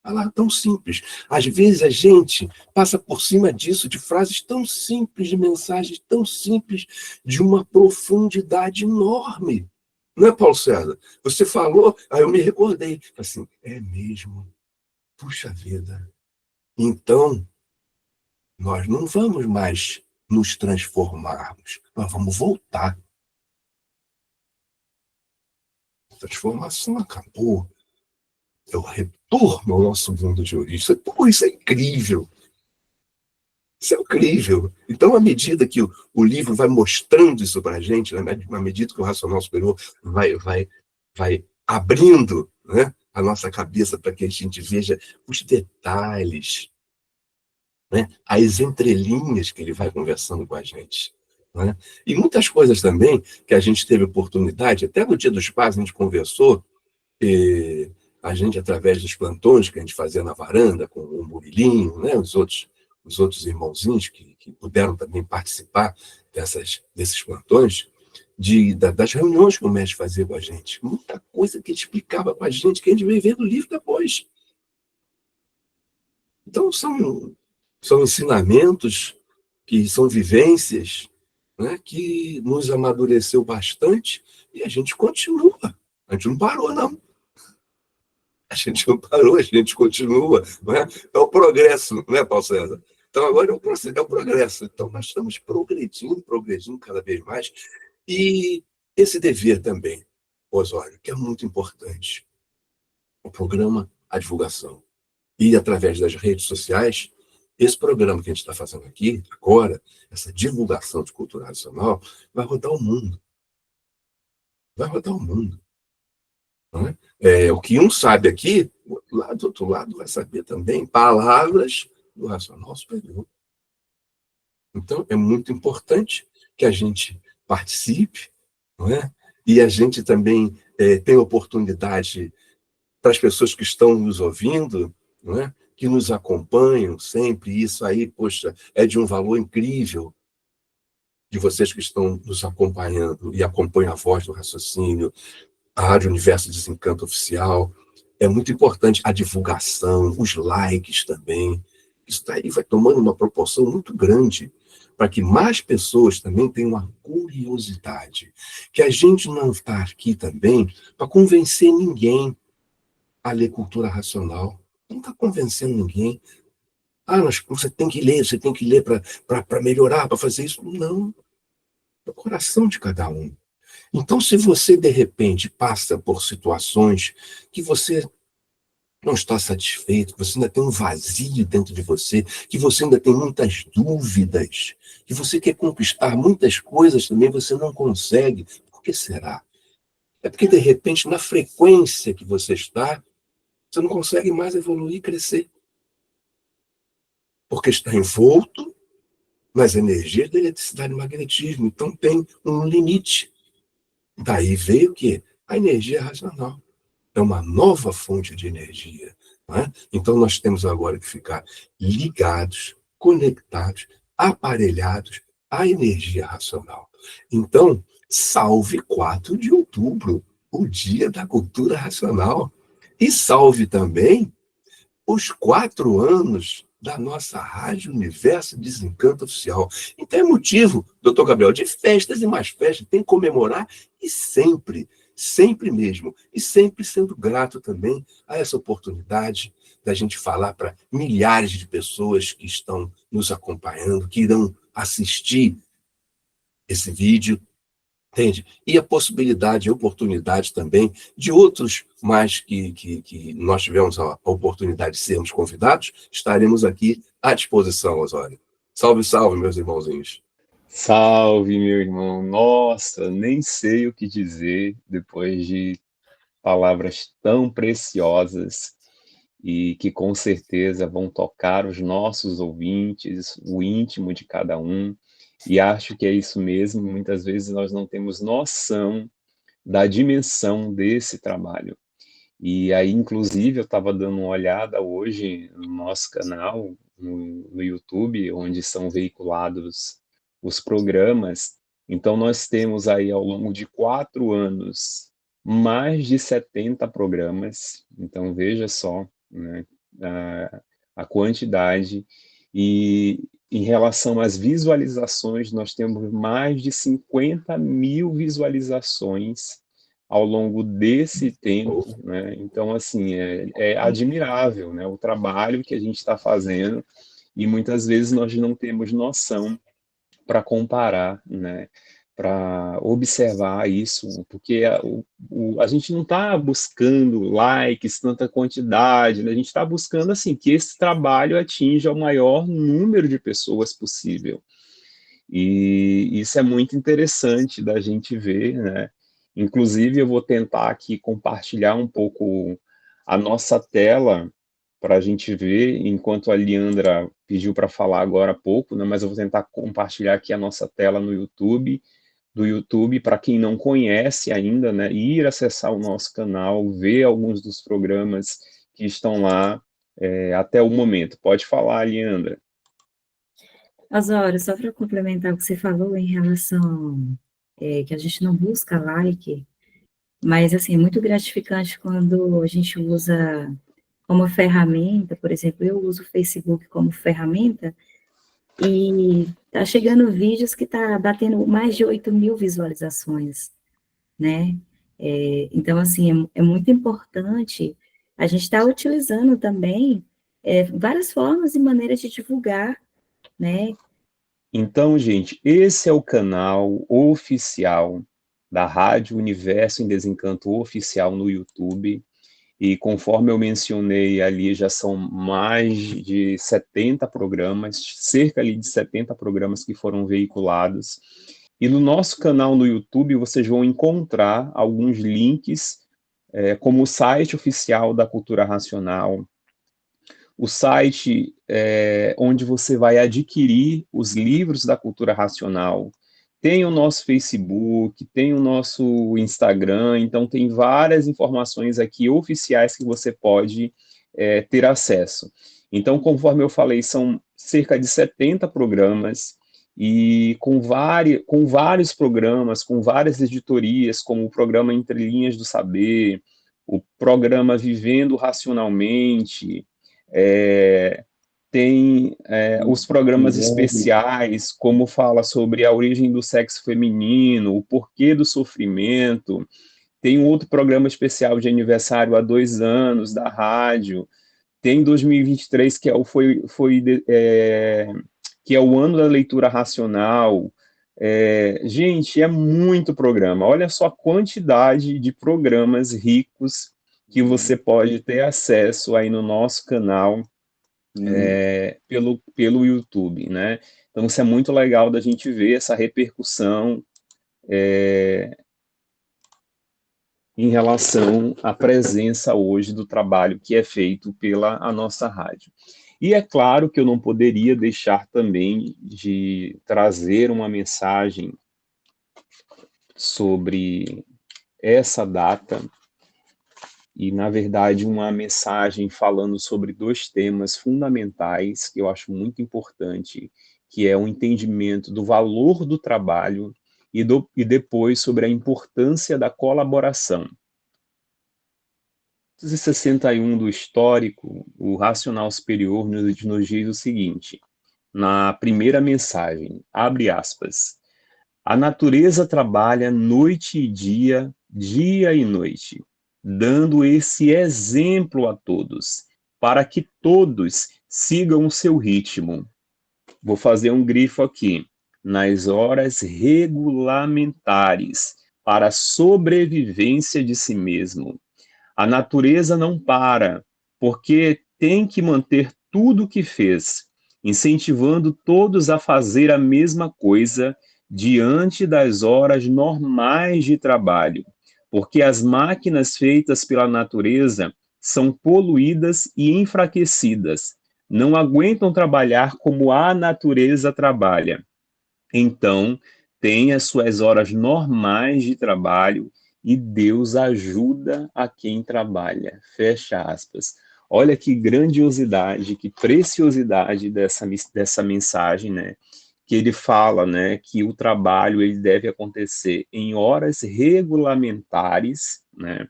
Olha lá, tão simples. Às vezes a gente passa por cima disso, de frases tão simples, de mensagens tão simples, de uma profundidade enorme. Não é, Paulo César? Você falou, aí eu me recordei. Assim, é mesmo. Puxa vida. Então, nós não vamos mais nos transformarmos. Nós vamos voltar. A transformação acabou. é o retorno ao nosso mundo de origem. Pô, isso é incrível. Isso é incrível. Então, à medida que o livro vai mostrando isso para a gente, à medida que o racional superior vai abrindo, né, a nossa cabeça para que a gente veja os detalhes, né, as entrelinhas que ele vai conversando com a gente. Né? E muitas coisas também que a gente teve oportunidade, até no Dia dos Pais a gente conversou, a gente, através dos plantões que a gente fazia na varanda, com o Murilinho, né, os outros irmãozinhos que puderam também participar desses plantões, das reuniões que o mestre fazia com a gente. Muita coisa que ele explicava para a gente, que a gente veio ver no livro depois. Então, são ensinamentos, que são vivências, né, que nos amadureceu bastante e a gente continua. A gente não parou, não. A gente não parou, a gente continua. Não é? É o progresso, não é, Paulo César? Então, agora é o progresso. Então, nós estamos progredindo cada vez mais. E esse dever também, Osório, que é muito importante. O programa, a divulgação. E, através das redes sociais, esse programa que a gente está fazendo aqui, agora, essa divulgação de cultura racional, vai rodar o mundo. Vai rodar o mundo. Não é? O que um sabe aqui, lá do outro lado vai saber também palavras do racional superior. Então, é muito importante que a gente participe, não é? E a gente também tem oportunidade para as pessoas que estão nos ouvindo, não é? Que nos acompanham sempre, isso aí, poxa, é de um valor incrível, de vocês que estão nos acompanhando e acompanham a Voz do Raciocínio, a Rádio Universo Desencanto Oficial. É muito importante a divulgação, os likes também. Isso daí vai tomando uma proporção muito grande para que mais pessoas também tenham uma curiosidade. Que a gente não está aqui também para convencer ninguém a ler cultura racional. Não está convencendo ninguém. Mas você tem que ler para melhorar, para fazer isso. Não. É o coração de cada um. Então, se você, de repente, passa por situações que você não está satisfeito, que você ainda tem um vazio dentro de você, que você ainda tem muitas dúvidas, que você quer conquistar muitas coisas também, você não consegue. Por que será? É porque, de repente, na frequência que você está, você não consegue mais evoluir e crescer. Porque está envolto nas energias da eletricidade e magnetismo. Então, tem um limite. Daí veio o quê? A energia racional. É uma nova fonte de energia. Não é? Então, nós temos agora que ficar ligados, conectados, aparelhados à energia racional. Então, salve 4 de outubro, o Dia da Cultura Racional. E salve também os 4 anos da nossa Rádio Universo Desencanto Oficial. Então é motivo, doutor Gabriel, de festas e mais festas, tem que comemorar e sempre mesmo, e sempre sendo grato também a essa oportunidade da gente falar para milhares de pessoas que estão nos acompanhando, que irão assistir esse vídeo, entende? E a possibilidade, a oportunidade também de outros mais que nós tivemos a oportunidade de sermos convidados, estaremos aqui à disposição, Osório. Salve, salve, meus irmãozinhos. Salve, meu irmão. Nossa, nem sei o que dizer depois de palavras tão preciosas e que com certeza vão tocar os nossos ouvintes, o íntimo de cada um. E acho que é isso mesmo, muitas vezes nós não temos noção da dimensão desse trabalho. E aí, inclusive, eu estava dando uma olhada hoje no nosso canal, no YouTube, onde são veiculados os programas. Então, nós temos aí, ao longo de 4 anos, mais de 70 programas. Então, veja só, né, a quantidade. E em relação às visualizações, nós temos mais de 50 mil visualizações ao longo desse tempo, né? Então, assim, é admirável, né, o trabalho que a gente está fazendo, e muitas vezes nós não temos noção para comparar, né, para observar isso, porque a gente não está buscando likes, tanta quantidade, né? A gente está buscando assim que esse trabalho atinja o maior número de pessoas possível. E isso é muito interessante da gente ver, né? Inclusive, eu vou tentar aqui compartilhar um pouco a nossa tela para a gente ver, enquanto a Leandra pediu para falar agora há pouco, né? Mas eu vou tentar compartilhar aqui a nossa tela no YouTube, do YouTube, para quem não conhece ainda, né? Ir acessar o nosso canal, ver alguns dos programas que estão lá até o momento. Pode falar, Leandra. Osório, só para complementar o que você falou em relação que a gente não busca like, mas assim, é muito gratificante quando a gente usa como ferramenta, por exemplo, eu uso o Facebook como ferramenta e tá chegando vídeos que tá batendo mais de 8.000 visualizações, né? Então, assim, é muito importante a gente estar utilizando também várias formas e maneiras de divulgar, né? Então, gente, esse é o canal oficial da Rádio Universo em Desencanto oficial no YouTube. E conforme eu mencionei ali, já são mais de 70 programas, cerca ali de 70 programas que foram veiculados. E no nosso canal no YouTube, vocês vão encontrar alguns links, como o site oficial da Cultura Racional, o site onde você vai adquirir os livros da Cultura Racional, tem o nosso Facebook, tem o nosso Instagram, então tem várias informações aqui oficiais que você pode ter acesso. Então, conforme eu falei, são cerca de 70 programas, e com vários programas, com várias editorias, como o programa Entre Linhas do Saber, o programa Vivendo Racionalmente, tem os programas especiais, como fala sobre a origem do sexo feminino, o porquê do sofrimento. Tem um outro programa especial de aniversário há 2 anos da rádio. Tem 2023, que que é o ano da leitura racional. Gente, é muito programa. Olha só a quantidade de programas ricos que você pode ter acesso aí no nosso canal, pelo YouTube, né? Então, isso é muito legal da gente ver essa repercussão em relação à presença hoje do trabalho que é feito pela a nossa rádio. E é claro que eu não poderia deixar também de trazer uma mensagem sobre essa data, e, na verdade, uma mensagem falando sobre 2 temas fundamentais que eu acho muito importante, que é o entendimento do valor do trabalho e depois sobre a importância da colaboração. 261 do histórico, o Racional Superior nos diz o seguinte, na primeira mensagem, abre aspas, a natureza trabalha noite e dia, dia e noite, dando esse exemplo a todos, para que todos sigam o seu ritmo. Vou fazer um grifo aqui. Nas horas regulamentares, para a sobrevivência de si mesmo. A natureza não para, porque tem que manter tudo o que fez, incentivando todos a fazer a mesma coisa diante das horas normais de trabalho, porque as máquinas feitas pela natureza são poluídas e enfraquecidas, não aguentam trabalhar como a natureza trabalha. Então, tem as suas horas normais de trabalho e Deus ajuda a quem trabalha. Fecha aspas. Olha que grandiosidade, que preciosidade dessa mensagem, né? Que ele fala, né, que o trabalho ele deve acontecer em horas regulamentares, né?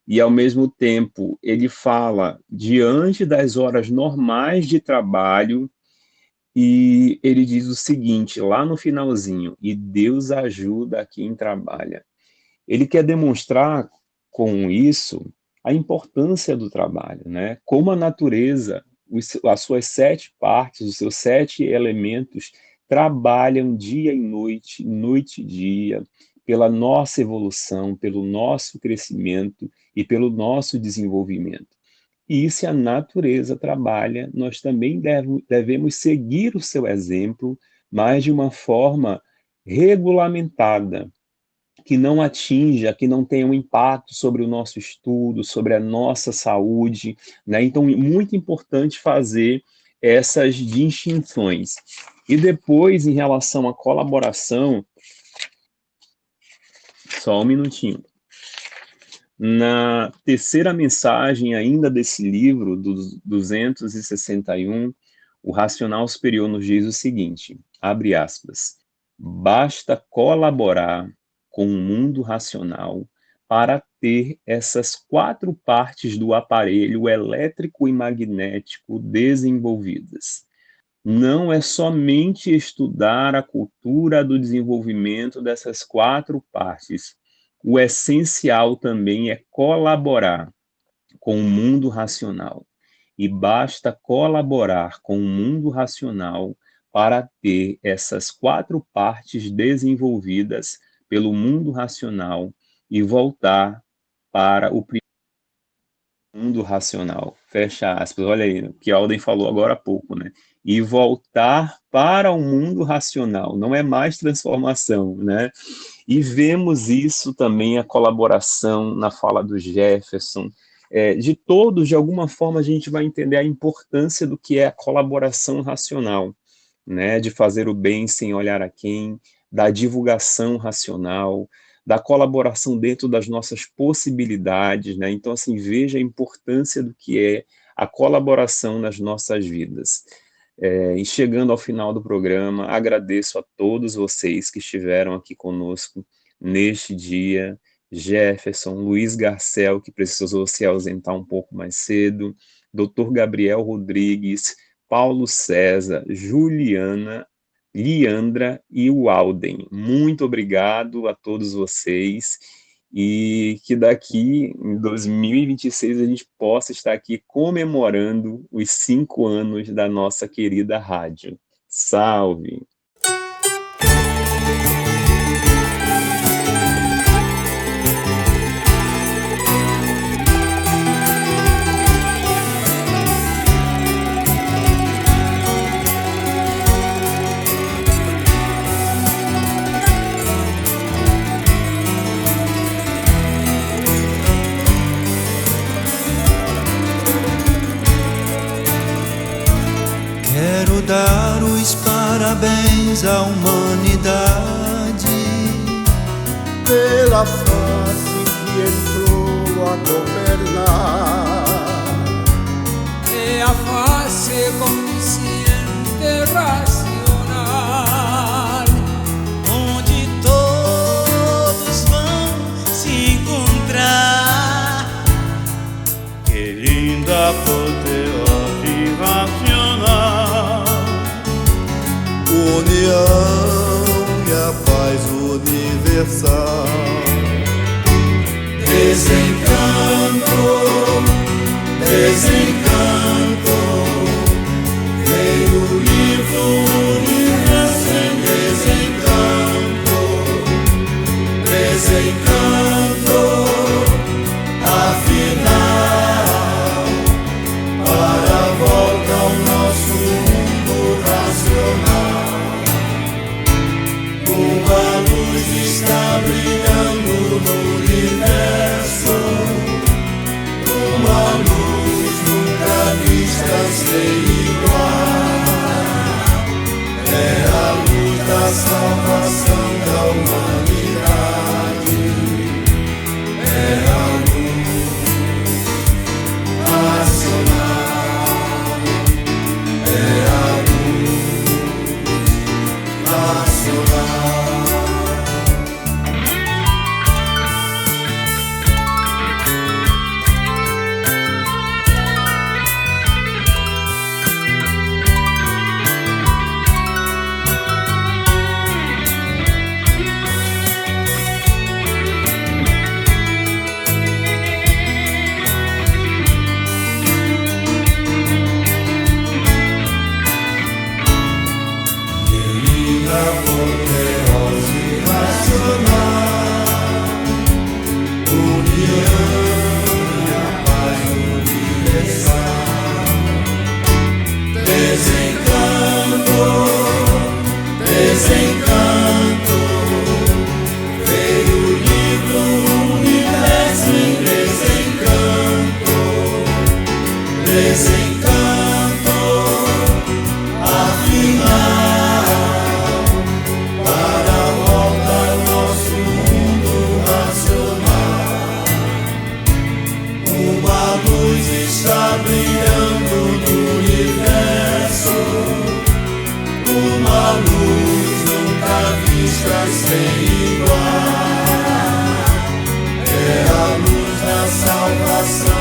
E, ao mesmo tempo, ele fala diante das horas normais de trabalho, e ele diz o seguinte, lá no finalzinho, e Deus ajuda a quem trabalha. Ele quer demonstrar com isso a importância do trabalho, né? Como a natureza, as suas 7 partes, os seus 7 elementos, trabalham dia e noite, noite e dia, pela nossa evolução, pelo nosso crescimento e pelo nosso desenvolvimento. E se a natureza trabalha, nós também devemos seguir o seu exemplo, mas de uma forma regulamentada, que não atinja, que não tenha um impacto sobre o nosso estudo, sobre a nossa saúde, né? Então, é muito importante fazer essas distinções. E depois, em relação à colaboração, só um minutinho. Na terceira mensagem ainda desse livro, dos 261, o Racional Superior nos diz o seguinte, abre aspas, basta colaborar com o mundo racional para ter essas 4 partes do aparelho elétrico e magnético desenvolvidas. Não é somente estudar a cultura do desenvolvimento dessas 4 partes. O essencial também é colaborar com o mundo racional. E basta colaborar com o mundo racional para ter essas 4 partes desenvolvidas pelo mundo racional e voltar para o mundo racional. Fecha aspas. Olha aí, o que Alden falou agora há pouco, né? E voltar para o mundo racional. Não é mais transformação, né? E vemos isso também, a colaboração na fala do Jefferson. De todos, de alguma forma, a gente vai entender a importância do que é a colaboração racional, né? De fazer o bem sem olhar a quem, da divulgação racional, da colaboração dentro das nossas possibilidades, né? Então, assim, veja a importância do que é a colaboração nas nossas vidas. E chegando ao final do programa, agradeço a todos vocês que estiveram aqui conosco neste dia, Jefferson, Luiz Garcel, que precisou se ausentar um pouco mais cedo, Dr. Gabriel Rodrigues, Paulo César, Juliana, Liandra e o Alden. Muito obrigado a todos vocês e que daqui em 2026 a gente possa estar aqui comemorando os 5 anos da nossa querida rádio. Salve! Quero dar os parabéns à humanidade pela fase que entrou a governar. É a fase consciente racional, onde todos vão se encontrar. Que linda apoteose racional, união e a paz universal. Desencanto, desencanto, veio o livro Universo em Desencanto. Desencanto, afinal, para a volta ao nosso mundo racional. Uma luz está brilhando no universo, uma luz no luz está brilhando no universo, uma luz nunca vista sem igual. É a luz da salvação.